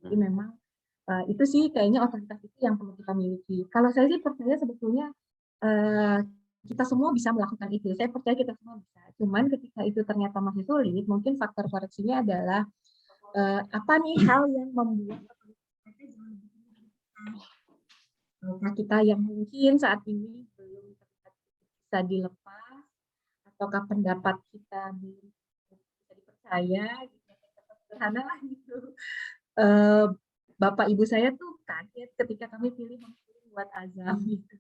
Jadi memang itu sih kayaknya otoritas itu yang perlu kita miliki. Kalau saya sih percaya sebetulnya kita semua bisa melakukan itu. Saya percaya kita semua bisa. Cuman ketika itu ternyata masih sulit, mungkin faktor koreksinya adalah apa nih hal yang membuat kita yang mungkin saat ini belum bisa dilepas, ataukah pendapat kita belum bisa dipercaya, gitu. Sederhana lah gitu. Bapak ibu saya tuh kaget ketika kami pilih buat azam gitu.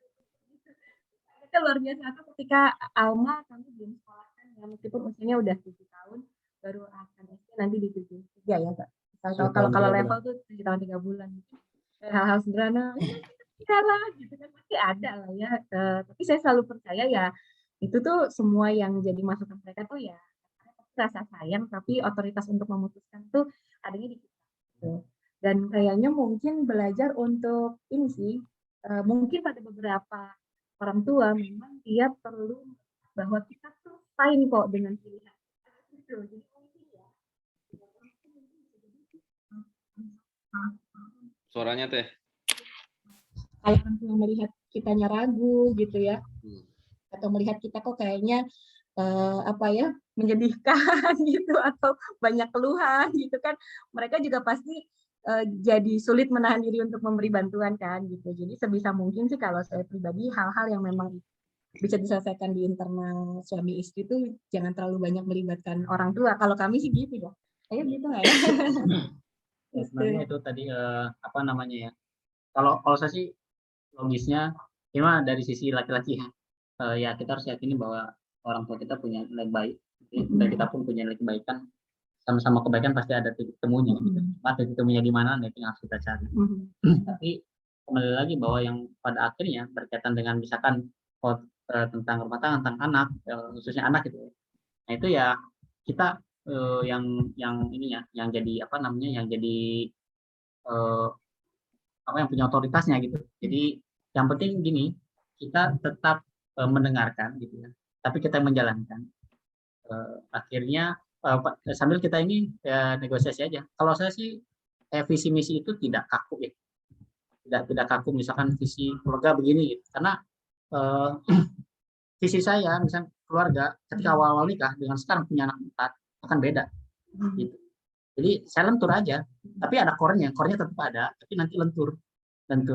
Itu luar biasa. Atau ketika Alma kami belum sekolahkan ya, meskipun usianya udah 7 tahun, baru akan SD nanti di 7 3 ya Kak. Kalau level tuh 7 tahun 3 bulan. Hal-hal sederhana, sekarang gitu kan pasti ada lah ya. Tapi saya selalu percaya ya itu tuh semua yang jadi masukan mereka tuh ya rasa sayang, tapi otoritas untuk memutuskan tuh adanya di kita. Gitu. Dan kayaknya mungkin belajar untuk ini sih, mungkin pada beberapa orang tua memang dia perlu bahwa kita tuh fine kok dengan pilihan. Gitu. Jadi mungkin ya. Suaranya teh. Kalau orang tua melihat kitanya ragu gitu ya, atau melihat kita kok kayaknya menyedihkan gitu atau banyak keluhan gitu kan, mereka juga pasti jadi sulit menahan diri untuk memberi bantuan kan gitu. Jadi sebisa mungkin sih kalau saya pribadi hal-hal yang memang bisa diselesaikan di internal suami istri itu jangan terlalu banyak melibatkan orang tua. Kalau kami sih gitu ya. Kayak gitu nggak ya? Ya, sebenarnya itu tadi apa namanya ya? Kalau saya sih logisnya, cuma dari sisi laki-laki ya kita harus yakini bahwa orang tua kita punya nilai baik, dan kita pun punya nilai kebaikan. Sama-sama kebaikan pasti ada titik temunya. Gitu. Titik temunya di mana, itu yang harus kita cari. Tapi kembali lagi bahwa yang pada akhirnya berkaitan dengan misalkan tentang rumah tangga, tentang anak, khususnya anak gitu. Nah itu ya kita yang ininya, yang jadi apa namanya, yang jadi yang punya otoritasnya gitu. Jadi yang penting gini, kita tetap mendengarkan gitu ya, tapi kita menjalankan. Akhirnya sambil kita ini negosiasi aja. Kalau saya sih visi misi itu tidak kaku ya, tidak kaku. Misalkan visi keluarga begini gitu. Karena visi saya misalnya keluarga ketika awal-awal nikah dengan sekarang punya anak 4 akan beda gitu. Jadi saya lentur aja, tapi ada core-nya tetap ada, tapi nanti lentur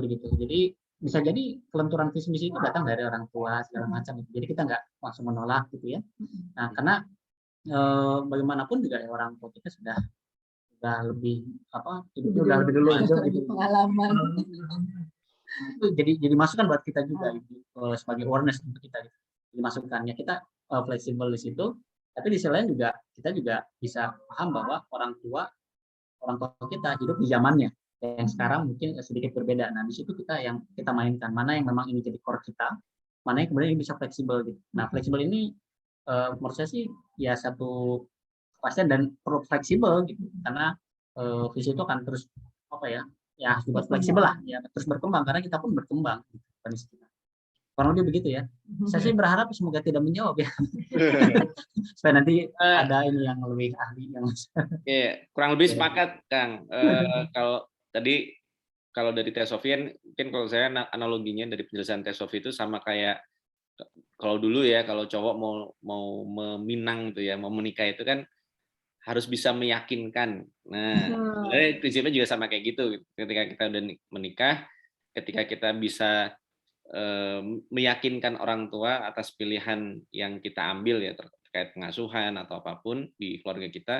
gitu. Jadi bisa jadi kelenturan visi misi itu datang dari orang tua segala macam. Jadi kita nggak langsung menolak gitu ya. Nah karena bagaimanapun juga orang tua kita sudah lebih hidupnya udah lebih dulu gitu. Pengalaman. Itu jadi masukan buat kita juga gitu, sebagai awareness untuk kita gitu. Jadi masukannya kita fleksibel di situ, tapi di sisi lain juga kita juga bisa paham bahwa orang tua kita hidup di zamannya yang sekarang mungkin sedikit berbeda. Nah di situ kita mainkan mana yang memang ini jadi core kita, mana yang kemudian bisa fleksibel gitu. Nah fleksibel ini menurut saya sih ya satu kepastian dan perlu fleksibel gitu, karena visi itu akan terus ya dibuat fleksibel lah ya, terus berkembang karena kita pun berkembang gitu, kondisi kita. Kurang lebih begitu ya. Saya sih berharap semoga tidak menjawab ya. Supaya nanti ada ini yang lebih ahli yang kurang lebih sepakat Kang. Kalau tadi dari Teh Sofian, mungkin kalau saya analoginya dari penjelasan Teh Sofi itu sama kayak kalau dulu ya, kalau cowok mau meminang gitu ya, mau menikah itu kan harus bisa meyakinkan. Nah, sebenarnya prinsipnya juga sama kayak gitu. Ketika kita udah menikah, ketika kita bisa meyakinkan orang tua atas pilihan yang kita ambil ya terkait pengasuhan atau apapun di keluarga kita,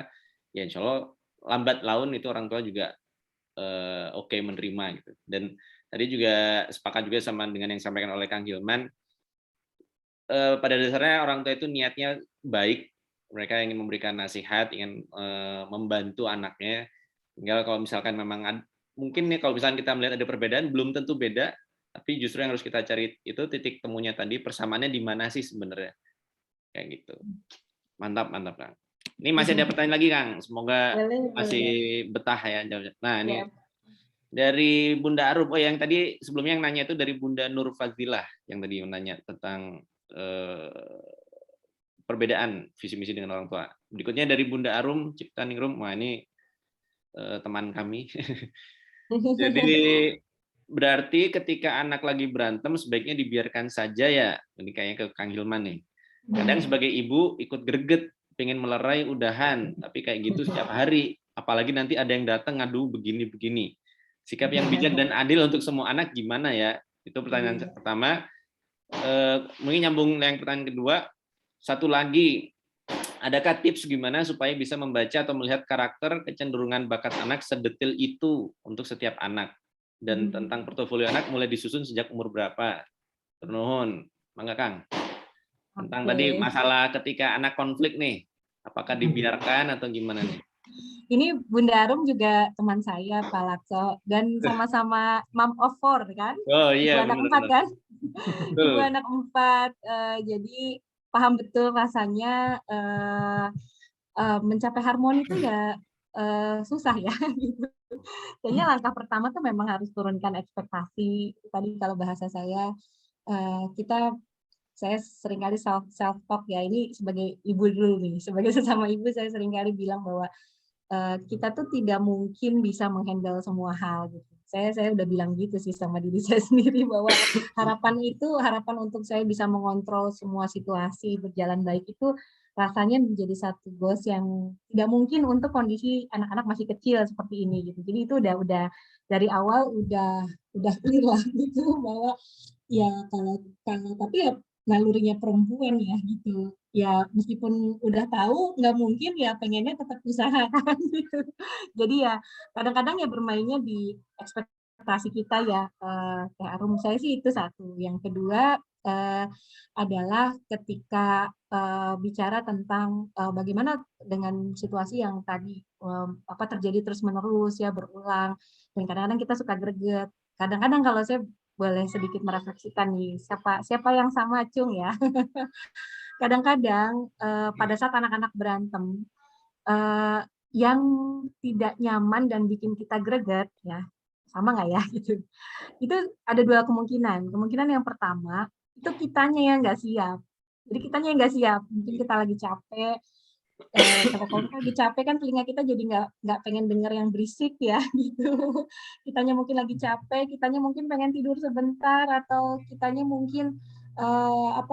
ya insya Allah lambat laun itu orang tua juga oke menerima gitu. Dan tadi juga sepakat juga sama dengan yang disampaikan oleh Kang Hilman. Pada dasarnya orang tua itu niatnya baik, mereka ingin memberikan nasihat, ingin membantu anaknya. Tinggal kalau misalkan memang mungkin nih kalau misalkan kita melihat ada perbedaan, belum tentu beda, tapi justru yang harus kita cari itu titik temunya tadi, persamaannya di mana sih sebenarnya, kayak gitu. Mantap Kang. Ini masih ada pertanyaan lagi Kang, semoga masih betah ya jawabnya. Nah ini dari Bunda Arum, yang tadi sebelumnya yang nanya itu dari Bunda Nur Fazilah yang tadi menanya tentang perbedaan visi misi dengan orang tua. Berikutnya dari Bunda Arum Ciptaningrum, wah ini teman kami. Jadi berarti ketika anak lagi berantem sebaiknya dibiarkan saja ya. Ini kayaknya ke Kang Hilman nih. Kadang sebagai ibu ikut greget, pengen melerai udahan, tapi kayak gitu setiap hari. Apalagi nanti ada yang datang ngadu begini-begini. Sikap yang bijak dan adil untuk semua anak gimana ya? Itu pertanyaan pertama. Mungkin nyambung yang pertanyaan kedua. Satu lagi, adakah tips gimana supaya bisa membaca atau melihat karakter kecenderungan bakat anak sedetil itu untuk setiap anak? Dan tentang portofolio anak mulai disusun sejak umur berapa? Turnuhun, mangga Kang. Tentang tadi masalah ketika anak konflik nih, apakah dibiarkan atau gimana nih? Ini Bunda Arum juga teman saya, Pak Lakso, dan sama-sama mom of four kan? Oh Ibu iya, anak benar. 4 kan? Betul. Ibu anak 4, jadi paham betul rasanya mencapai harmoni itu ya susah ya. Gitu. Kayaknya langkah pertama tuh memang harus turunkan ekspektasi. Tadi kalau bahasa saya, saya seringkali self talk ya. Ini sebagai ibu dulu nih, sebagai sesama ibu saya seringkali bilang bahwa kita tuh tidak mungkin bisa menghandle semua hal gitu. Saya udah bilang gitu sih sama diri saya sendiri bahwa harapan untuk saya bisa mengontrol semua situasi berjalan baik itu rasanya menjadi satu goals yang tidak mungkin untuk kondisi anak-anak masih kecil seperti ini gitu. Jadi itu udah dari awal udah clear lah gitu bahwa ya kalau tapi ya nalurinya perempuan ya gitu. Ya meskipun udah tahu nggak mungkin ya pengennya tetap usaha kan gitu. Jadi ya kadang-kadang ya bermainnya di ekspektasi kita ya. Kayak Arum saya sih itu satu. Yang kedua adalah ketika bicara tentang bagaimana dengan situasi yang tadi terjadi terus-menerus ya berulang dan kadang-kadang kita suka greget. Kadang-kadang kalau saya boleh sedikit merefleksikan nih, siapa yang sama Cung ya. Kadang-kadang pada saat anak-anak berantem, yang tidak nyaman dan bikin kita greget ya, sama nggak ya gitu. Itu ada dua kemungkinan. Kemungkinan yang pertama itu kitanya yang nggak siap. Jadi kitanya yang nggak siap. Mungkin kita lagi capek. Kalau kita lagi capek kan telinga kita jadi nggak pengen dengar yang berisik ya gitu. Kitanya mungkin lagi capek, kitanya mungkin pengen tidur sebentar atau kitanya mungkin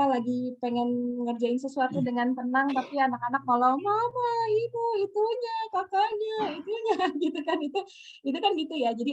lagi pengen ngerjain sesuatu dengan tenang tapi anak-anak malah mama, ibu, itunya, kakaknya, itunya gitu kan itu kan gitu ya. Jadi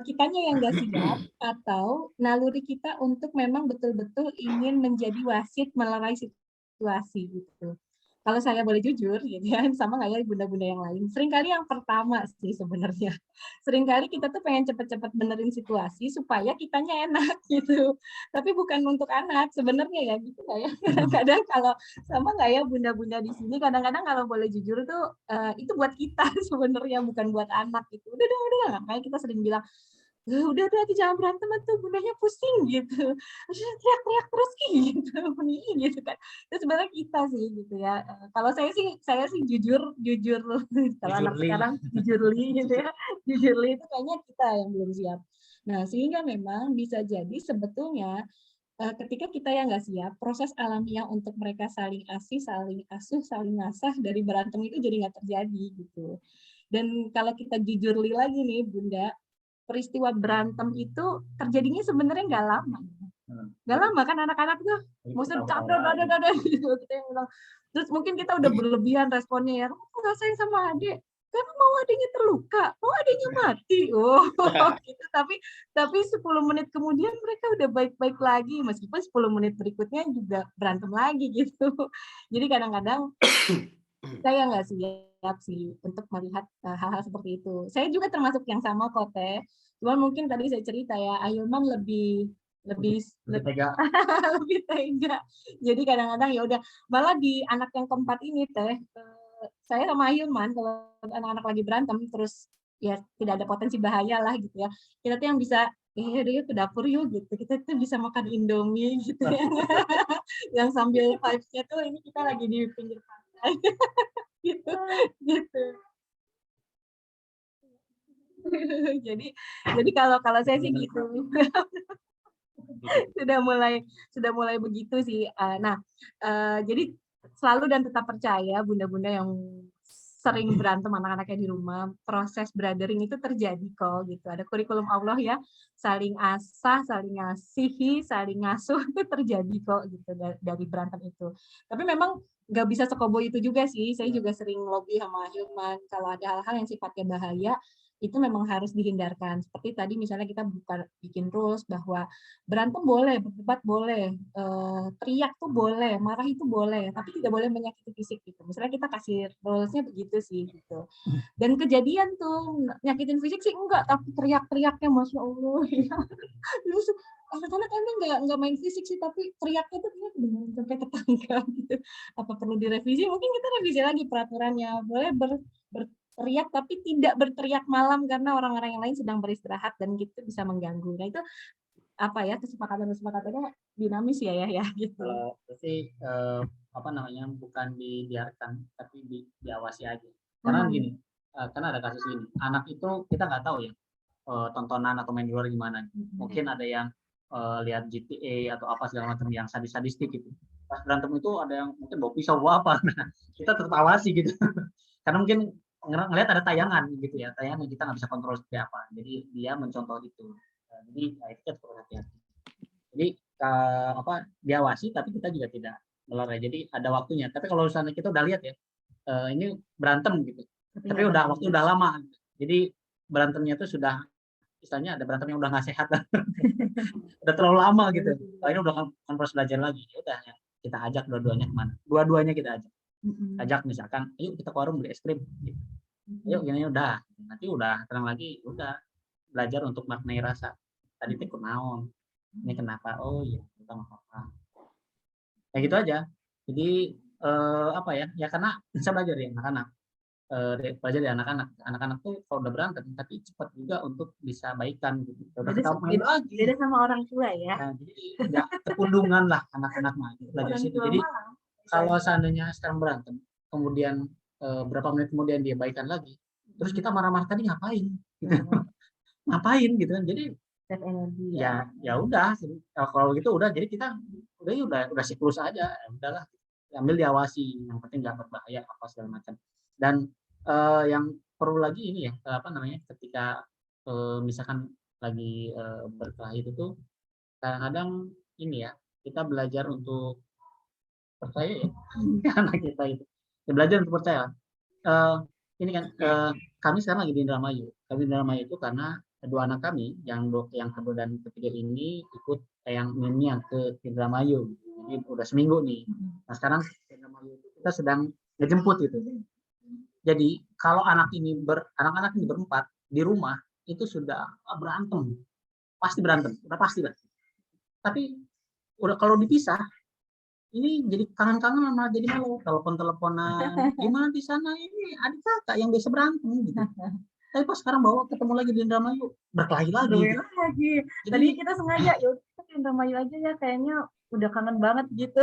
kitanya yang nggak siap atau naluri kita untuk memang betul-betul ingin menjadi wasit melerai situasi gitu. Kalau saya boleh jujur, gitu ya, sama nggak ya bunda-bunda yang lain? Seringkali yang pertama sih sebenarnya. Seringkali kita tuh pengen cepet-cepet benerin situasi supaya kitanya enak gitu. Tapi bukan untuk anak sebenarnya ya gitu nggak ya? Kadang-kadang kalau sama nggak ya bunda-bunda di sini? Kadang-kadang kalau boleh jujur tuh itu buat kita sebenarnya bukan buat anak gitu. Udah. Kayak kita sering bilang udah jangan berantem tuh bundanya pusing gitu teriak-teriak terus gitu bunyi gitu kan itu sebenarnya kita sih gitu ya. Kalau saya sih jujur kalau anak sekarang jujurly gitu ya jujurly itu kayaknya kita yang belum siap. Nah sehingga memang bisa jadi sebetulnya ketika kita yang nggak siap proses alamiah untuk mereka saling asih saling asuh saling ngasah dari berantem itu jadi nggak terjadi gitu. Dan kalau kita jujurly lagi nih bunda, peristiwa berantem itu terjadinya sebenarnya nggak lama. Nggak lama kan anak-anak tuh maksudnya ada gitu kita yang bilang. Terus mungkin kita udah berlebihan responnya ya. Kamu nggak sayang sama adik? Karena mau adiknya terluka, mau adiknya mati. Oh, gitu. Tapi 10 menit kemudian mereka udah baik-baik lagi meskipun 10 menit berikutnya juga berantem lagi gitu. Jadi kadang-kadang saya nggak siap sih untuk melihat hal-hal seperti itu. Saya juga termasuk yang sama kok Teh. Cuman mungkin tadi saya cerita ya, Ahilman lebih tega. lebih tega. Jadi kadang-kadang ya udah malah di anak yang keempat ini Teh, saya sama Ahilman kalau anak-anak lagi berantem terus ya tidak ada potensi bahaya lah gitu ya. Kita tuh yang bisa dia ke dapur yuk gitu. Kita tuh bisa makan Indomie gitu ya. Yang sambil vibes-nya tuh ini kita lagi di pinggir pantai. gitu. jadi kalau saya sih gitu. sudah mulai begitu sih. Nah, jadi selalu dan tetap percaya bunda-bunda yang sering berantem anak-anaknya di rumah, proses brothering itu terjadi kok gitu. Ada kurikulum Allah ya, saling asah, saling ngasihi, saling ngasuh itu terjadi kok gitu dari berantem itu. Tapi memang nggak bisa sekobo itu juga sih. Saya juga sering lobby sama Hilman kalau ada hal-hal yang sifatnya bahaya itu memang harus dihindarkan. Seperti tadi misalnya kita bikin rules bahwa berantem boleh, berdebat boleh, teriak tuh boleh, marah itu boleh, tapi tidak boleh menyakiti fisik gitu. Misalnya kita kasih rules-nya begitu sih gitu. Dan kejadian tuh nyakitin fisik sih enggak, tapi teriak-teriaknya Masya Allah. Terus anak-anak emang nggak main fisik sih, tapi teriaknya tuh dia benar sampai tetangga gitu. Apa perlu direvisi? Mungkin kita revisi lagi peraturannya. Boleh berteriak tapi tidak berteriak malam karena orang-orang yang lain sedang beristirahat dan gitu bisa mengganggu. Nah itu apa ya kesepakatannya dinamis ya gitu. Kalau sih apa namanya bukan dibiarkan tapi diawasi aja. Karena gini, karena ada kasus ini. Anak itu kita nggak tahu ya tontonan atau main di luar gimana. Mungkin ada yang lihat GTA atau apa segala macam yang sadis-sadistik gitu. Pas berantem itu ada yang mungkin bawa pisau bawa apa. Nah, kita tetap awasi gitu. Karena mungkin ngelihat ada tayangan gitu ya, tayangan yang kita nggak bisa kontrol seperti apa. Jadi dia mencontoh itu. Jadi itu kita perlu hati-hati. Jadi apa diawasi tapi kita juga tidak melarang. Jadi ada waktunya. Tapi kalau misalnya kita udah lihat ya, ini berantem gitu. Tapi udah waktu udah lama. Jadi berantemnya itu sudah istilahnya ada berantem yang udah nggak sehat lah. Udah terlalu lama gitu. Ini udah kan proses belajar lagi. Ya udah ya, kita ajak dua-duanya kemana? Dua-duanya kita ajak. Ajak misalkan, ayo kita ke warung beli es krim. Gitu. Ayo gini udah. Nanti udah tenang lagi, udah belajar untuk maknai rasa. Tadi tikut naon. Ini kenapa? Oh iya, kita nggak apa-apa. Kayak gitu aja. Jadi apa ya? Ya karena bisa belajar ya anak-anak. Belajar dari anak-anak tuh kalau udah berantem tapi cepat juga untuk bisa baikan gitu. Udah ketemu main lagi. Beda sama orang tua ya. Nah, jadi nggak kepundungan lah anak-anak mah belajar situ. Jadi kalau seandainya sekarang berantem, kemudian berapa menit kemudian dia baikan lagi, terus kita marah-marah tadi ngapain? Gitu. Ngapain gitu kan? Jadi ya udah kalau gitu udah jadi kita udah siklus aja ya udahlah ambil diawasi yang penting nggak berbahaya apa segala macam dan yang perlu lagi ini ya apa namanya ketika misalkan lagi berkelahi itu tuh kadang-kadang ini ya kita belajar untuk percaya ya anak kita itu ya, belajar untuk percaya ini kan kami sekarang lagi di Indramayu kami di Indramayu itu karena kedua anak kami yang kedua dan ketiga ini ikut yang ini yang ke Indramayu jadi udah seminggu nih nah sekarang Indramayu kita sedang ngejemput gitu jadi kalau anak-anak ini berempat di rumah itu sudah berantem udah pasti lah tapi udah kalau dipisah ini jadi kangen-kangen malah jadi malu teleponan gimana di sana ini adik kakak yang biasa berantem gitu tapi pas sekarang bawa ketemu lagi di Indramayu berkelahi lagi. Jadi, tadi kita sengaja yuk kita ke Indramayu aja ya kayaknya udah kangen banget gitu.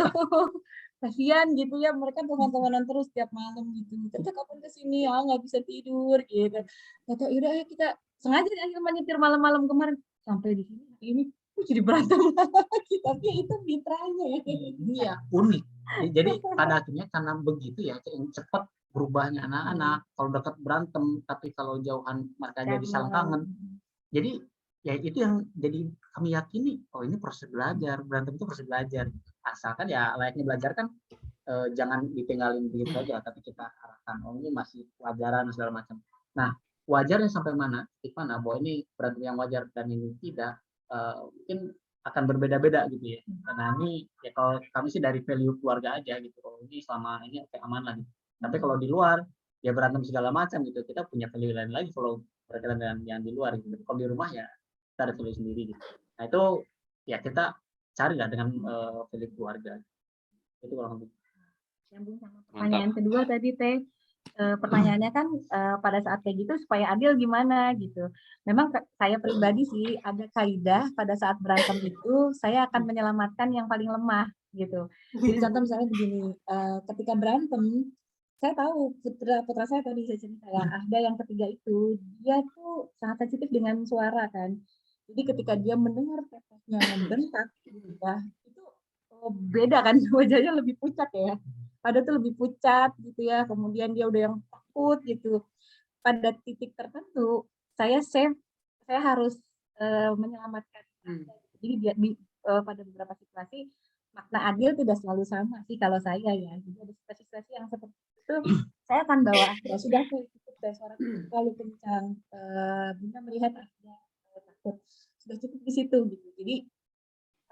Kasihan gitu ya mereka teman-temanan terus tiap malam gitu. Kita kapan kesini ya nggak bisa tidur gitu. Atau yaudah ya kita sengaja akhirnya nyetir malam-malam kemarin sampai di sini ini jadi berantem lagi tapi itu mitranya ya. Ini ya unik. Jadi pada akhirnya karena begitu ya cepat berubahnya anak-anak kalau dekat berantem tapi kalau jauhan mereka jadi saling kangen jadi ya itu yang jadi kami yakini oh ini proses belajar berantem itu proses belajar asalkan ya layaknya belajar kan jangan ditinggalin begitu aja tapi kita arahkan oh ini masih pelajaran segala macam nah wajarnya sampai mana bahwa ini berantem yang wajar dan ini tidak mungkin akan berbeda-beda gitu ya karena ini ya kalau kami sih dari value keluarga aja gitu oh ini selama ini kayak aman lah gitu. Tapi kalau di luar ya berantem segala macam gitu kita punya value lain lagi kalau berkaitan dengan yang di luar gitu kalau di rumah ya kita ada value sendiri gitu nah itu ya kita cari lah dengan value keluarga itu kalau nyambung sama pertanyaan kedua tadi Teh pertanyaannya kan pada saat kayak gitu supaya adil gimana gitu memang saya pribadi sih ada kaidah pada saat berantem itu saya akan menyelamatkan yang paling lemah gitu jadi contoh misalnya begini ketika berantem saya tahu putra saya tadi saya cerita ya Ahda yang ketiga itu dia tuh sangat sensitif dengan suara kan jadi ketika dia mendengar tetesnya membentak gitu ya itu beda kan wajahnya lebih pucat ya pada tuh lebih pucat gitu ya, kemudian dia udah yang takut gitu. Pada titik tertentu saya harus menyelamatkan. Jadi pada beberapa situasi makna adil tidak selalu sama sih kalau saya ya. Jadi ada situasi yang seperti itu saya akan bawa ya sudah tuh cukup deh suara terlalu kencang, Bunda melihat ada takut, sudah cukup di situ gitu. Jadi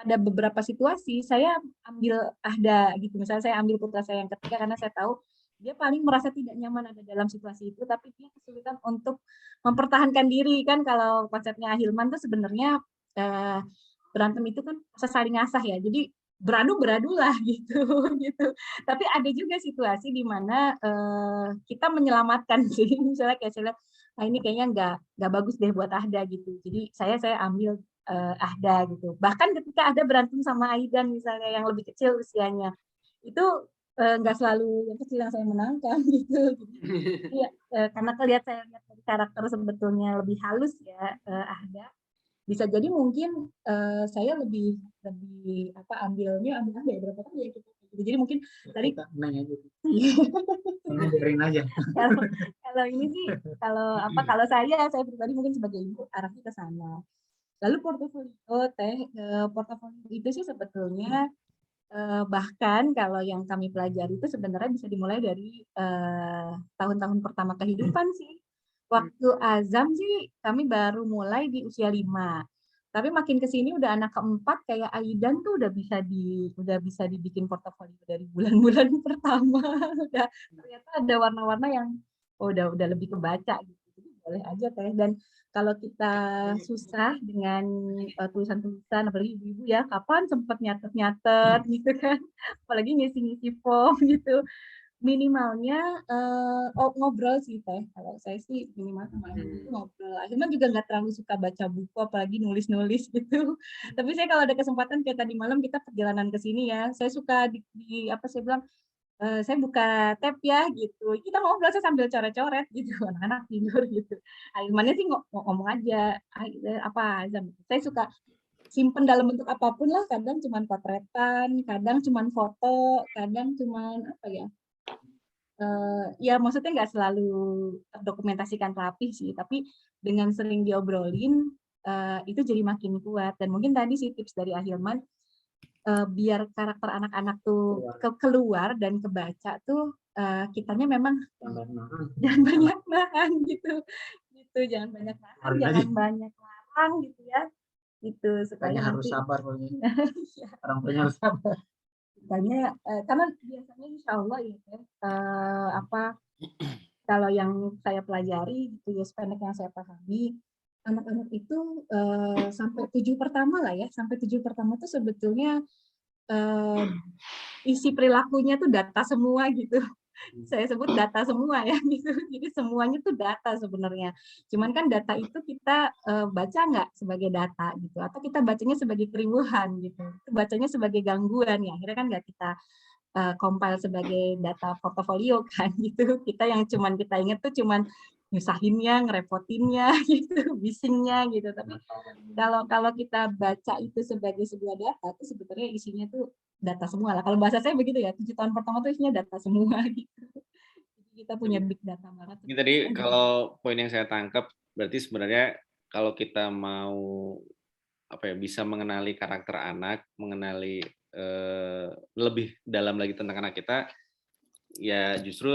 ada beberapa situasi saya ambil Ahda gitu, misalnya saya ambil putra saya yang ketiga karena saya tahu dia paling merasa tidak nyaman ada dalam situasi itu, tapi dia kesulitan untuk mempertahankan diri kan. Kalau konsepnya Ahilman tuh sebenarnya berantem itu kan saling asah ya, jadi beradulah gitu gitu. Tapi ada juga situasi di mana kita menyelamatkan sih, misalnya kayak saya lihat, ini kayaknya nggak bagus deh buat Ahda gitu, jadi saya ambil Ahda gitu. Bahkan ketika ada berantem sama Aidan misalnya yang lebih kecil usianya, itu nggak selalu yang kecil yang saya menangkan gitu. Jadi, karena saya lihat dari karakter sebetulnya lebih halus ya Ahda, bisa jadi mungkin saya lebih ambil Ahda ya berapa kali ya kita. Jadi mungkin tadi nanya gitu. Biarin aja. Kalau ini sih kalau saya pribadi mungkin sebagai ibu arahnya ke sana. Lalu portofolio itu sih sebetulnya bahkan kalau yang kami pelajari itu sebenarnya bisa dimulai dari tahun-tahun pertama kehidupan sih. Waktu Azam sih kami baru mulai di usia 5. Tapi makin ke sini udah anak keempat kayak Aidan tuh udah bisa dibikin portofolio dari bulan-bulan pertama. Udah ternyata ada warna-warna yang udah lebih kebaca gitu. Jadi boleh aja Teh. Dan kalau kita susah dengan tulisan-tulisan, apalagi ibu-ibu ya, kapan sempat nyatet-nyatet gitu kan, apalagi ngisi-ngisi form gitu. Minimalnya ngobrol sih Teh. Kalau saya sih minimal sama ibu ngobrol. Akhirnya juga nggak terlalu suka baca buku, apalagi nulis-nulis gitu. Tapi saya kalau ada kesempatan kayak tadi malam kita perjalanan ke sini ya, saya suka saya bilang, saya buka tab ya gitu. Kita ngobrol saya sambil coret-coret gitu, anak-anak tidur gitu. Akhirnya sih ngomong aja Azam. Saya suka simpen dalam bentuk apapun lah, kadang cuma potretan, kadang cuma foto, kadang cuma ya maksudnya nggak selalu terdokumentasikan rapi sih, tapi dengan sering diobrolin itu jadi makin kuat. Dan mungkin tadi sih tips dari Ahilman, biar karakter anak-anak tuh keluar dan kebaca tuh kitanya memang jangan banyak nahan gitu, jangan banyak nahan, jangan banyak larang gitu ya, gitu supaya harus sabar pokoknya. Orang tuanya harus sabar. Makanya karena biasanya Insya Allah ya kalau yang saya pelajari gitu ya, sependek yang saya pahami, anak-anak itu sampai 7 pertama lah ya, sampai 7 pertama tuh sebetulnya isi perilakunya tuh data semua gitu. Saya sebut data semua ya gitu. Jadi semuanya tuh data sebenarnya. Cuman kan data itu kita baca nggak sebagai data gitu, atau kita bacanya sebagai keriuhan gitu. Bacanya sebagai gangguan ya. Akhirnya kan nggak kita compile sebagai data portofolio kan gitu. Kita yang cuman kita ingat tuh cuman nyusahinnya, ngerepotinnya gitu, bisingnya gitu. Tapi kalau kita baca itu sebagai sebuah data, itu sebetulnya isinya tuh data semua lah. Kalau bahasa saya begitu ya, 7 tahun pertama tuh isinya data semua gitu. Jadi kita punya big data banget. Ini tadi kalau poin yang saya tangkap, berarti sebenarnya kalau kita mau bisa mengenali karakter anak, mengenali lebih dalam lagi tentang anak kita, ya justru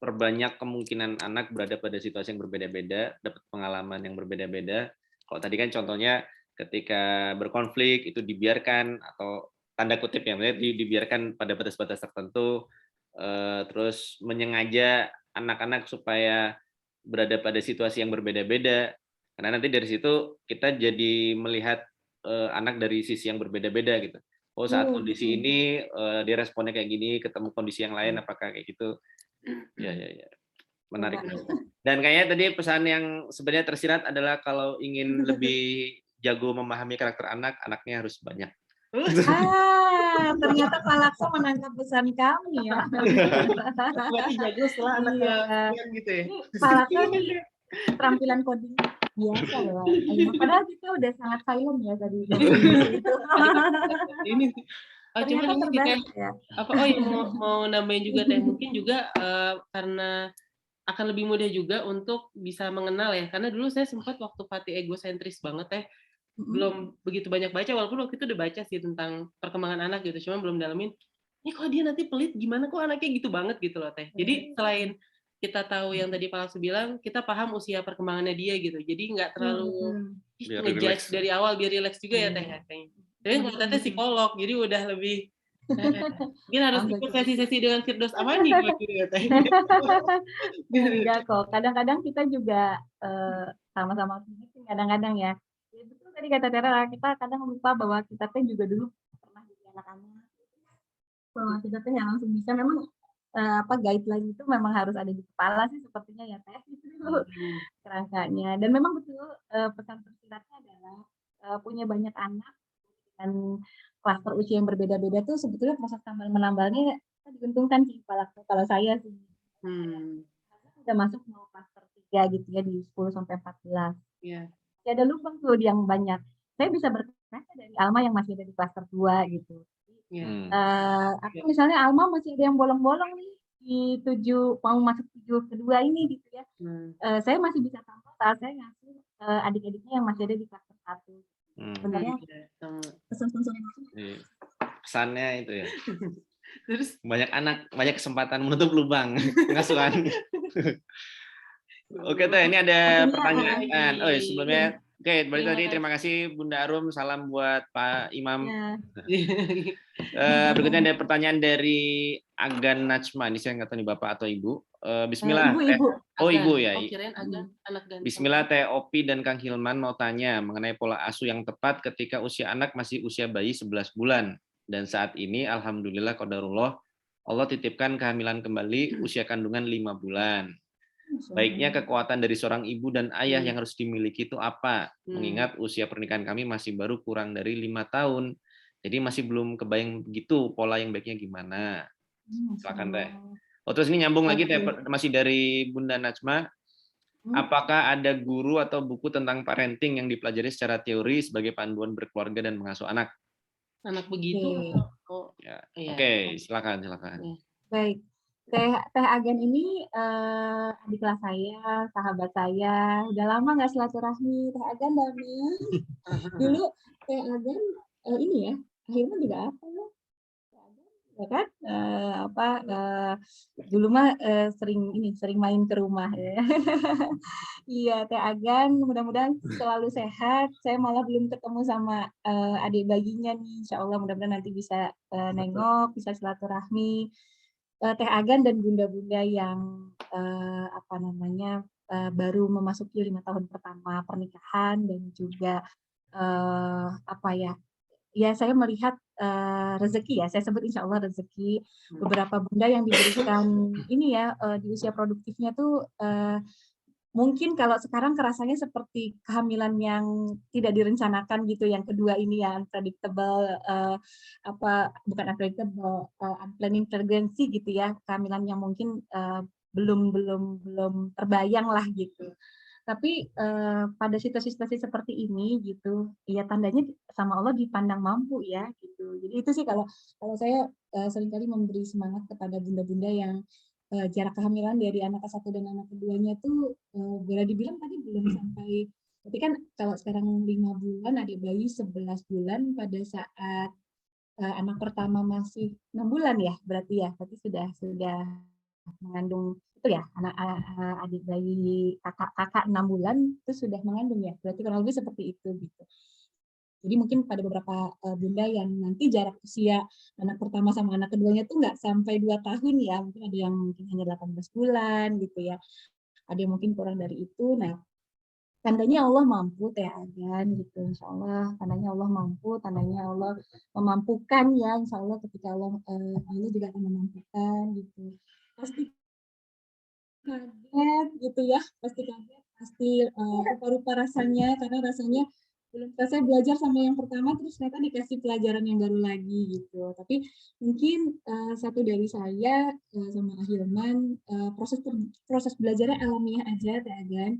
perbanyak kemungkinan anak berada pada situasi yang berbeda-beda, dapat pengalaman yang berbeda-beda. Kalau tadi kan contohnya ketika berkonflik itu dibiarkan, atau tanda kutip ya, dibiarkan pada batas-batas tertentu, terus menyengaja anak-anak supaya berada pada situasi yang berbeda-beda, karena nanti dari situ kita jadi melihat anak dari sisi yang berbeda-beda gitu. Oh, saat kondisi ini dia responnya kayak gini, ketemu kondisi yang lain apakah kayak gitu. Ya. Menarik. Dan kayaknya tadi pesan yang sebenarnya tersirat adalah kalau ingin lebih jago memahami karakter anak, anaknya harus banyak. Ternyata Pak Lakso menangkap pesan kami ya. Berarti jago setelah anaknya gitu ya. Pak Lakso nih keterampilan coding biasa loh. Padahal kita udah sangat silent ya tadi. Ini Oh, cuman ternyata ini sih terbaik Teh, ya. mau nambahin juga Teh, mungkin juga karena akan lebih mudah juga untuk bisa mengenal ya, karena dulu saya sempat waktu Fatih egosentris banget Teh, belum begitu banyak baca, walaupun waktu itu udah baca sih tentang perkembangan anak gitu, cuma belum dalemin, ini kok dia nanti pelit, gimana kok anaknya gitu banget gitu loh Teh. Jadi selain kita tahu yang tadi Pak Laksu bilang, kita paham usia perkembangannya dia gitu, jadi nggak terlalu Biar ngejudge relax. dari awal, biar relax juga ya Teh kayaknya. Tapi kalau Teteh psikolog, jadi udah lebih mungkin harus Enggak ikut juga. sesi-sesi dengan Firdaus Amani kalau gitu ya Teh. Enggak kok. Kadang-kadang kita juga sama-sama optimis kadang-kadang ya. Ya betul tadi kata Tera, kita kadang lupa bahwa kita teh juga dulu pernah jadi anak-anak. Bahwa kita teh yang langsung bisa memang guideline itu memang harus ada di kepala sih sepertinya ya Teh. Itu dulu kerangkanya. Dan memang betul pesan tersiratnya adalah punya banyak anak dan klaster usia yang berbeda-beda tuh sebetulnya proses tambal menambalnya diuntungkan sih kalau saya sih. Udah masuk mau klaster 3 gitu ya di 10 sampai 14. Iya. Ya ada lubang tuh yang banyak. Saya bisa berkaca dari Alma yang masih ada di klaster 2 gitu. Aku misalnya Alma masih ada yang bolong-bolong nih di 7 mau masuk 7 kedua ini gitu ya. Saya masih bisa tampil saat saya ngasih adik-adiknya yang masih ada di klaster 1. Sebenarnya pesan-pesan Pesannya itu ya. Terus banyak anak, banyak kesempatan menutup lubang pengasuhan. Oke Teh, ini ada pertanyaan. Oh sebelumnya, oke, balik tadi terima kasih Bunda Arum, salam buat Pak Imam. Berikutnya ada pertanyaan dari Agan Najma. Ini saya nggak tahu nih Bapak atau Ibu. Bismillah. Ibu. Oh Ibu ya. Bismillah Teh Opi dan Kang Hilman mau tanya mengenai pola asuh yang tepat ketika usia anak masih usia bayi 11 bulan. Dan saat ini alhamdulillah qadarullah Allah titipkan kehamilan kembali usia kandungan 5 bulan. Baiknya kekuatan dari seorang ibu dan ayah yang harus dimiliki itu apa? Mengingat usia pernikahan kami masih baru kurang dari 5 tahun. Jadi masih belum kebayang begitu pola yang baiknya gimana. Silakan Teh. Oh terus ini nyambung lagi Teh, masih dari Bunda Najma. Apakah ada guru atau buku tentang parenting yang dipelajari secara teori sebagai panduan berkeluarga dan mengasuh anak? Anak begitu? Ya. Oke, silakan. Baik. Teh Agan ini adik kelas saya, sahabat saya. Udah lama nggak silaturahmi. Teh Agan lama. Dulu Teh Agan ini ya, akhirnya juga apa ya? Ya kan? Dulu mah sering main ke rumah ya. Iya, Teh Agan, mudah-mudahan selalu sehat. Saya malah belum ketemu sama adik bayinya nih. Insya Allah mudah-mudahan nanti bisa nengok, bisa silaturahmi. Teh Agan dan bunda-bunda yang baru memasuki 5 tahun pertama pernikahan dan juga ya saya melihat rezeki ya, saya sebut insya Allah rezeki beberapa bunda yang diberikan ini ya di usia produktifnya tuh mungkin kalau sekarang kerasanya seperti kehamilan yang tidak direncanakan gitu, yang kedua ini ya unpredictable bukan unpredictable unplanned pregnancy gitu ya, kehamilan yang mungkin belum terbayang lah gitu. Tapi pada situasi-situasi seperti ini gitu, ya tandanya sama Allah dipandang mampu ya gitu. Jadi itu sih kalau saya seringkali memberi semangat kepada bunda-bunda yang jarak kehamilan dari anak ke-1 dan anak keduanya tuh boleh dibilang tadi belum sampai, tapi kan kalau sekarang 5 bulan, ada bayi 11 bulan pada saat anak pertama masih 6 bulan ya, berarti sudah mengandung itu ya, adik bayi kakak 6 bulan itu sudah mengandung ya, berarti kurang lebih seperti itu gitu. Jadi mungkin pada beberapa bunda yang nanti jarak usia anak pertama sama anak keduanya tuh nggak sampai 2 tahun ya, mungkin ada yang mungkin hanya 18 bulan gitu ya, ada yang mungkin kurang dari itu. Nah, tandanya Allah mampu Teh Agan gitu, insya Allah tandanya Allah mampu, tandanya Allah memampukan ya, insya Allah ketika Allah juga akan memampukan gitu. Pasti kaget gitu ya, pasti rupa-rupa rasanya, karena rasanya belum selesai belajar sama yang pertama, terus ternyata dikasih pelajaran yang baru lagi gitu. Tapi mungkin satu dari saya sama Hilman, proses belajarnya alamiah aja Teh Agan.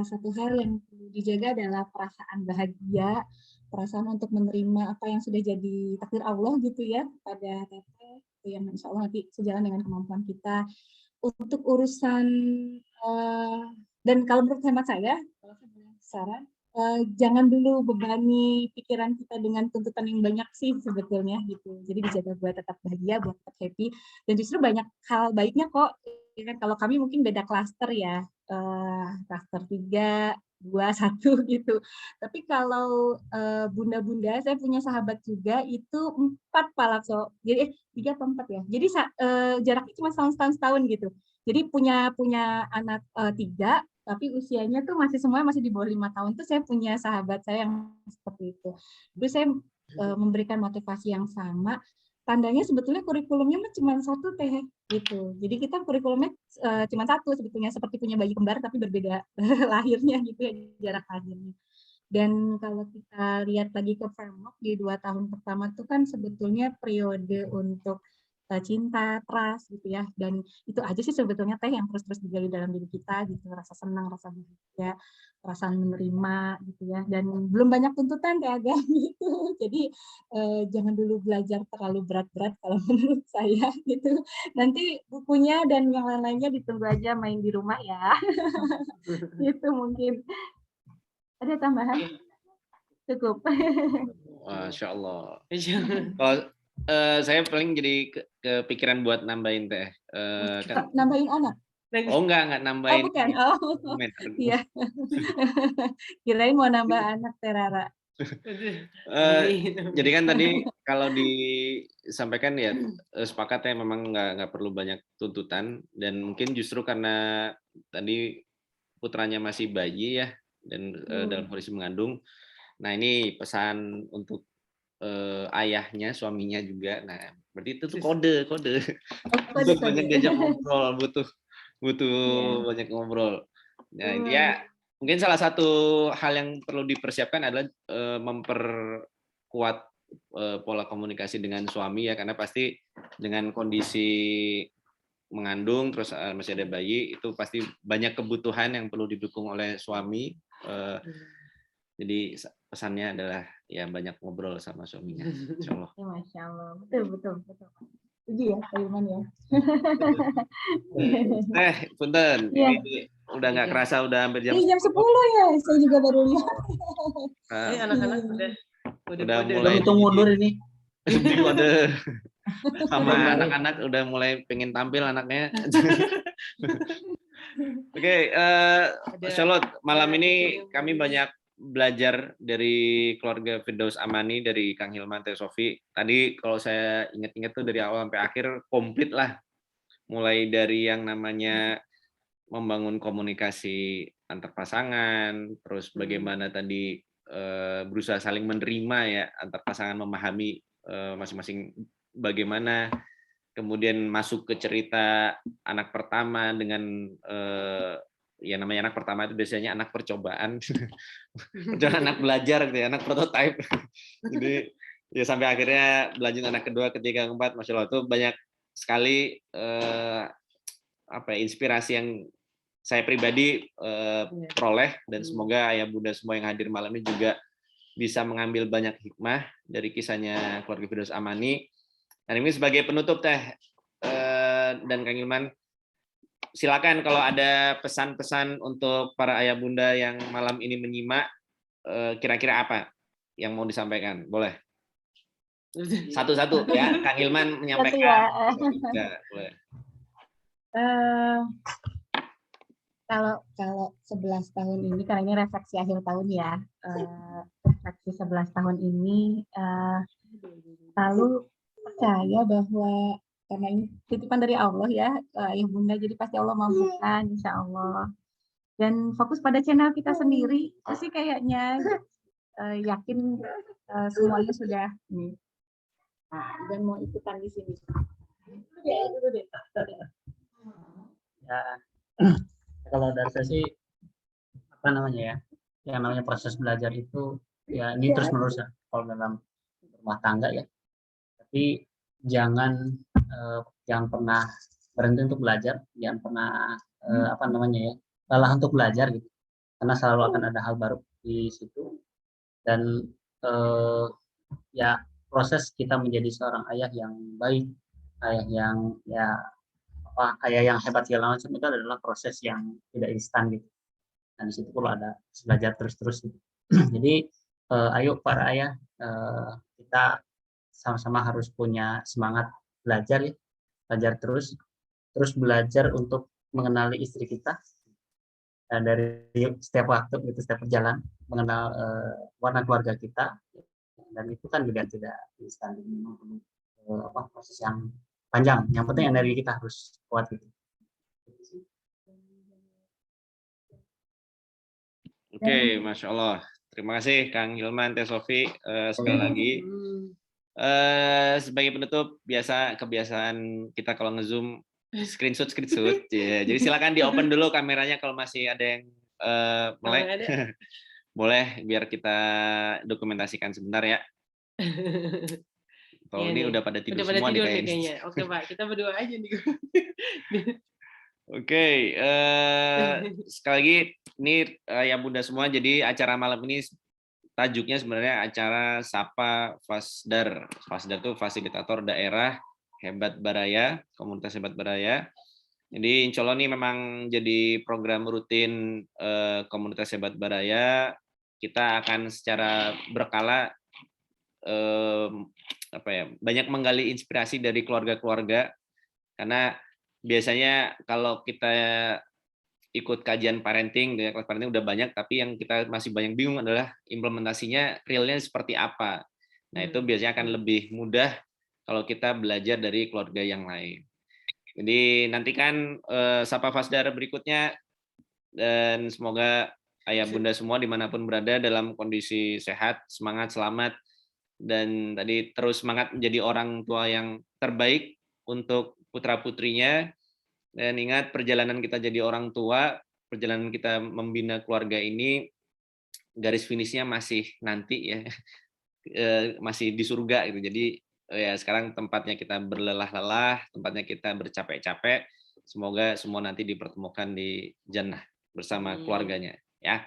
Satu hal yang perlu dijaga adalah perasaan bahagia, perasaan untuk menerima apa yang sudah jadi takdir Allah gitu ya pada Teteh, yang insya Allah nanti sejalan dengan kemampuan kita. Untuk urusan dan kalau menurut hemat saya, kalau saya boleh saran, jangan dulu bebani pikiran kita dengan tuntutan yang banyak sih sebetulnya gitu. Jadi dijaga buat tetap bahagia, buat tetap happy. Dan justru banyak hal baiknya kok. Ya kan, kalau kami mungkin beda klaster ya, klaster 3, 2, 1 gitu. Tapi kalau bunda-bunda, saya punya sahabat juga itu 4 Palakso. Jadi 3 atau 4 ya. Jadi jaraknya cuma setahun gitu. Jadi punya anak 3, tapi usianya tuh semuanya masih di bawah 5 tahun. Tuh saya punya sahabat saya yang seperti itu. Terus saya memberikan motivasi yang sama. Tandanya sebetulnya kurikulumnya cuma 1 Teh gitu. Jadi kita kurikulumnya cuma 1 sebetulnya, seperti punya bayi kembar tapi berbeda lahirnya gitu ya, jarak lahirnya. Dan kalau kita lihat lagi ke framework di 2 tahun pertama tuh kan sebetulnya periode untuk cinta, trust gitu ya. Dan itu aja sih sebetulnya Teh yang terus digali dalam diri kita gitu, rasa senang, rasa bahagia, perasaan menerima gitu ya. Dan belum banyak tuntutan Teh agak gitu. Jadi jangan dulu belajar terlalu berat-berat kalau menurut saya gitu. Nanti bukunya dan yang lain-lainnya ditunggu aja main di rumah ya. Itu mungkin. Ada tambahan? Cukup. Masya Allah. Kalau saya paling jadi kepikiran buat nambahin Teh. Nambahin anak? Oh enggak nambahin. Oh bukan. Oh. Iya. Kirain mau nambah anak Terara. Jadi kan tadi kalau disampaikan ya sepakat ya, memang nggak perlu banyak tuntutan, dan mungkin justru karena tadi putranya masih bayi ya, dan dalam kondisi mengandung. Nah ini pesan untuk ayahnya, suaminya juga. Nah berarti itu tuh kode butuh banyak diajak ngobrol, butuh banyak ngobrol. Nah ya mungkin salah satu hal yang perlu dipersiapkan adalah memperkuat pola komunikasi dengan suami ya, karena pasti dengan kondisi mengandung terus masih ada bayi, itu pasti banyak kebutuhan yang perlu didukung oleh suami. Jadi pesannya adalah ya banyak ngobrol sama suaminya. Insya Allah. Ya, Masya Allah. Betul. Setuju ya, Pak Ilman ya. Punten. Ya. Ini udah nggak kerasa udah hampir jam. Ini jam 10 ya, saya juga baru lihat. Ini anak-anak udah mulai hitung mundur ini. Kode sama anak-anak udah mulai pengen tampil anaknya. Oke, Charlotte, malam ini kami banyak belajar dari keluarga Firdaus Amani, dari Kang Hilman, Teh Sofi. Tadi kalau saya ingat-ingat tuh dari awal sampai akhir komplit lah. Mulai dari yang namanya membangun komunikasi antar pasangan, terus bagaimana tadi berusaha saling menerima ya antar pasangan, memahami masing-masing bagaimana, kemudian masuk ke cerita anak pertama dengan ya namanya anak pertama itu biasanya anak percobaan, anak belajar gitu ya, anak prototype. Jadi ya sampai akhirnya berlanjut anak kedua, ketiga, keempat, Masya Allah, itu banyak sekali inspirasi yang saya pribadi peroleh, dan semoga ayah bunda semua yang hadir malam ini juga bisa mengambil banyak hikmah dari kisahnya keluarga Firdaus Amani. Dan ini sebagai penutup Teh dan Kang Hilman, silakan kalau ada pesan-pesan untuk para ayah bunda yang malam ini menyimak, kira-kira apa yang mau disampaikan? Boleh. Satu-satu ya, Kang Hilman menyampaikan. Ya, boleh. Kalau 11 tahun ini, karena ini refleksi akhir tahun ya, refleksi 11 tahun ini selalu percaya bahwa karena ini titipan dari Allah ya, ayah bunda, jadi pasti Allah mampukan, insya Allah. Dan fokus pada channel kita sendiri, pasti kayaknya yakin semuanya sudah nih. Dan mau ikutan di sini. Ya, kalau dari saya sih apa namanya ya, yang namanya proses belajar itu ya ini terus menerus ya kalau dalam rumah tangga ya. Tapi jangan pernah berhenti untuk belajar, jangan pernah apa namanya ya, lelah untuk belajar gitu, karena selalu akan ada hal baru di situ. Dan ya proses kita menjadi seorang ayah yang baik, ayah yang ya ayah yang hebat segala macam itu adalah proses yang tidak instan gitu. Dan di situ perlu ada belajar terus-terus gitu. Jadi ayo para ayah, kita sama-sama harus punya semangat belajar ya, belajar terus belajar untuk mengenali istri kita dari setiap waktu gitu, setiap berjalan mengenal warna keluarga kita, dan itu kan juga tidak instan, memang perlu proses yang panjang. Yang penting energi kita harus kuat gitu. Oke, Masya Allah. Terima kasih Kang Hilman, Teh Sofi. Sekali lagi, sebagai penutup, kebiasaan kita kalau nge-zoom screenshot. Ya. Jadi silakan di-open dulu kameranya kalau masih ada yang melek. Boleh, biar kita dokumentasikan sebentar ya. Kalau ini udah pada tidur semua nih kayaknya. Oke Pak, kita berdua aja nih. Oke, sekali lagi ini ya Bunda semua, jadi acara malam ini tajuknya sebenarnya acara Sapa Fasdar. Fasdar itu fasilitator daerah Hebat Baraya, komunitas Hebat Baraya. Jadi insya Allah ini memang jadi program rutin komunitas Hebat Baraya. Kita akan secara berkala banyak menggali inspirasi dari keluarga-keluarga, karena biasanya kalau kita ikut kajian parenting, kelas parenting udah banyak, tapi yang kita masih banyak bingung adalah implementasinya realnya seperti apa. Nah itu biasanya akan lebih mudah kalau kita belajar dari keluarga yang lain. Jadi nantikan Sapa Fasdar berikutnya, dan semoga ayah bunda semua dimanapun berada dalam kondisi sehat, semangat, selamat, dan tadi terus semangat menjadi orang tua yang terbaik untuk putra-putrinya. Dan ingat, perjalanan kita jadi orang tua, perjalanan kita membina keluarga ini, garis finishnya masih nanti ya, masih di surga gitu. Jadi ya sekarang tempatnya kita berlelah-lelah, tempatnya kita bercapek-capek. Semoga semua nanti dipertemukan di jannah bersama keluarganya ya.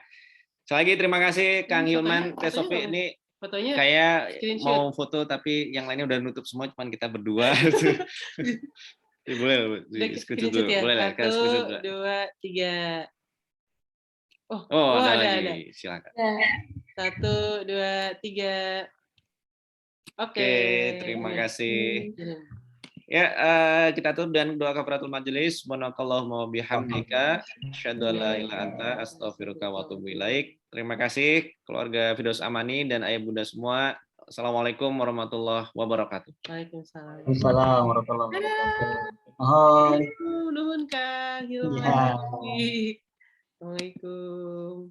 Sekali lagi terima kasih Kang Hilman, Teh Sofi. Ini fotonya kayak mau foto tapi yang lainnya udah nutup semua, cuman kita berdua. Boleh screenshot dulu. Ya? Boleh lah, 1, 2, 3. Oh, ada. Silakan. 1, 2, 3. Oke, terima kasih. Ya, kita tutup dan doa kafaratul majelis. Subhanakallahumma bihamdika, asyhadu an la ilaha illa anta, astaghfiruka wa atubu ilaik. Terima kasih keluarga Firdaus Amani dan ayah bunda semua. Assalamualaikum warahmatullahi wabarakatuh. Waalaikumsalam. Waalaikumsalam warahmatullahi wabarakatuh. Nuhun Kang Hilman. Ya. Assalamualaikum.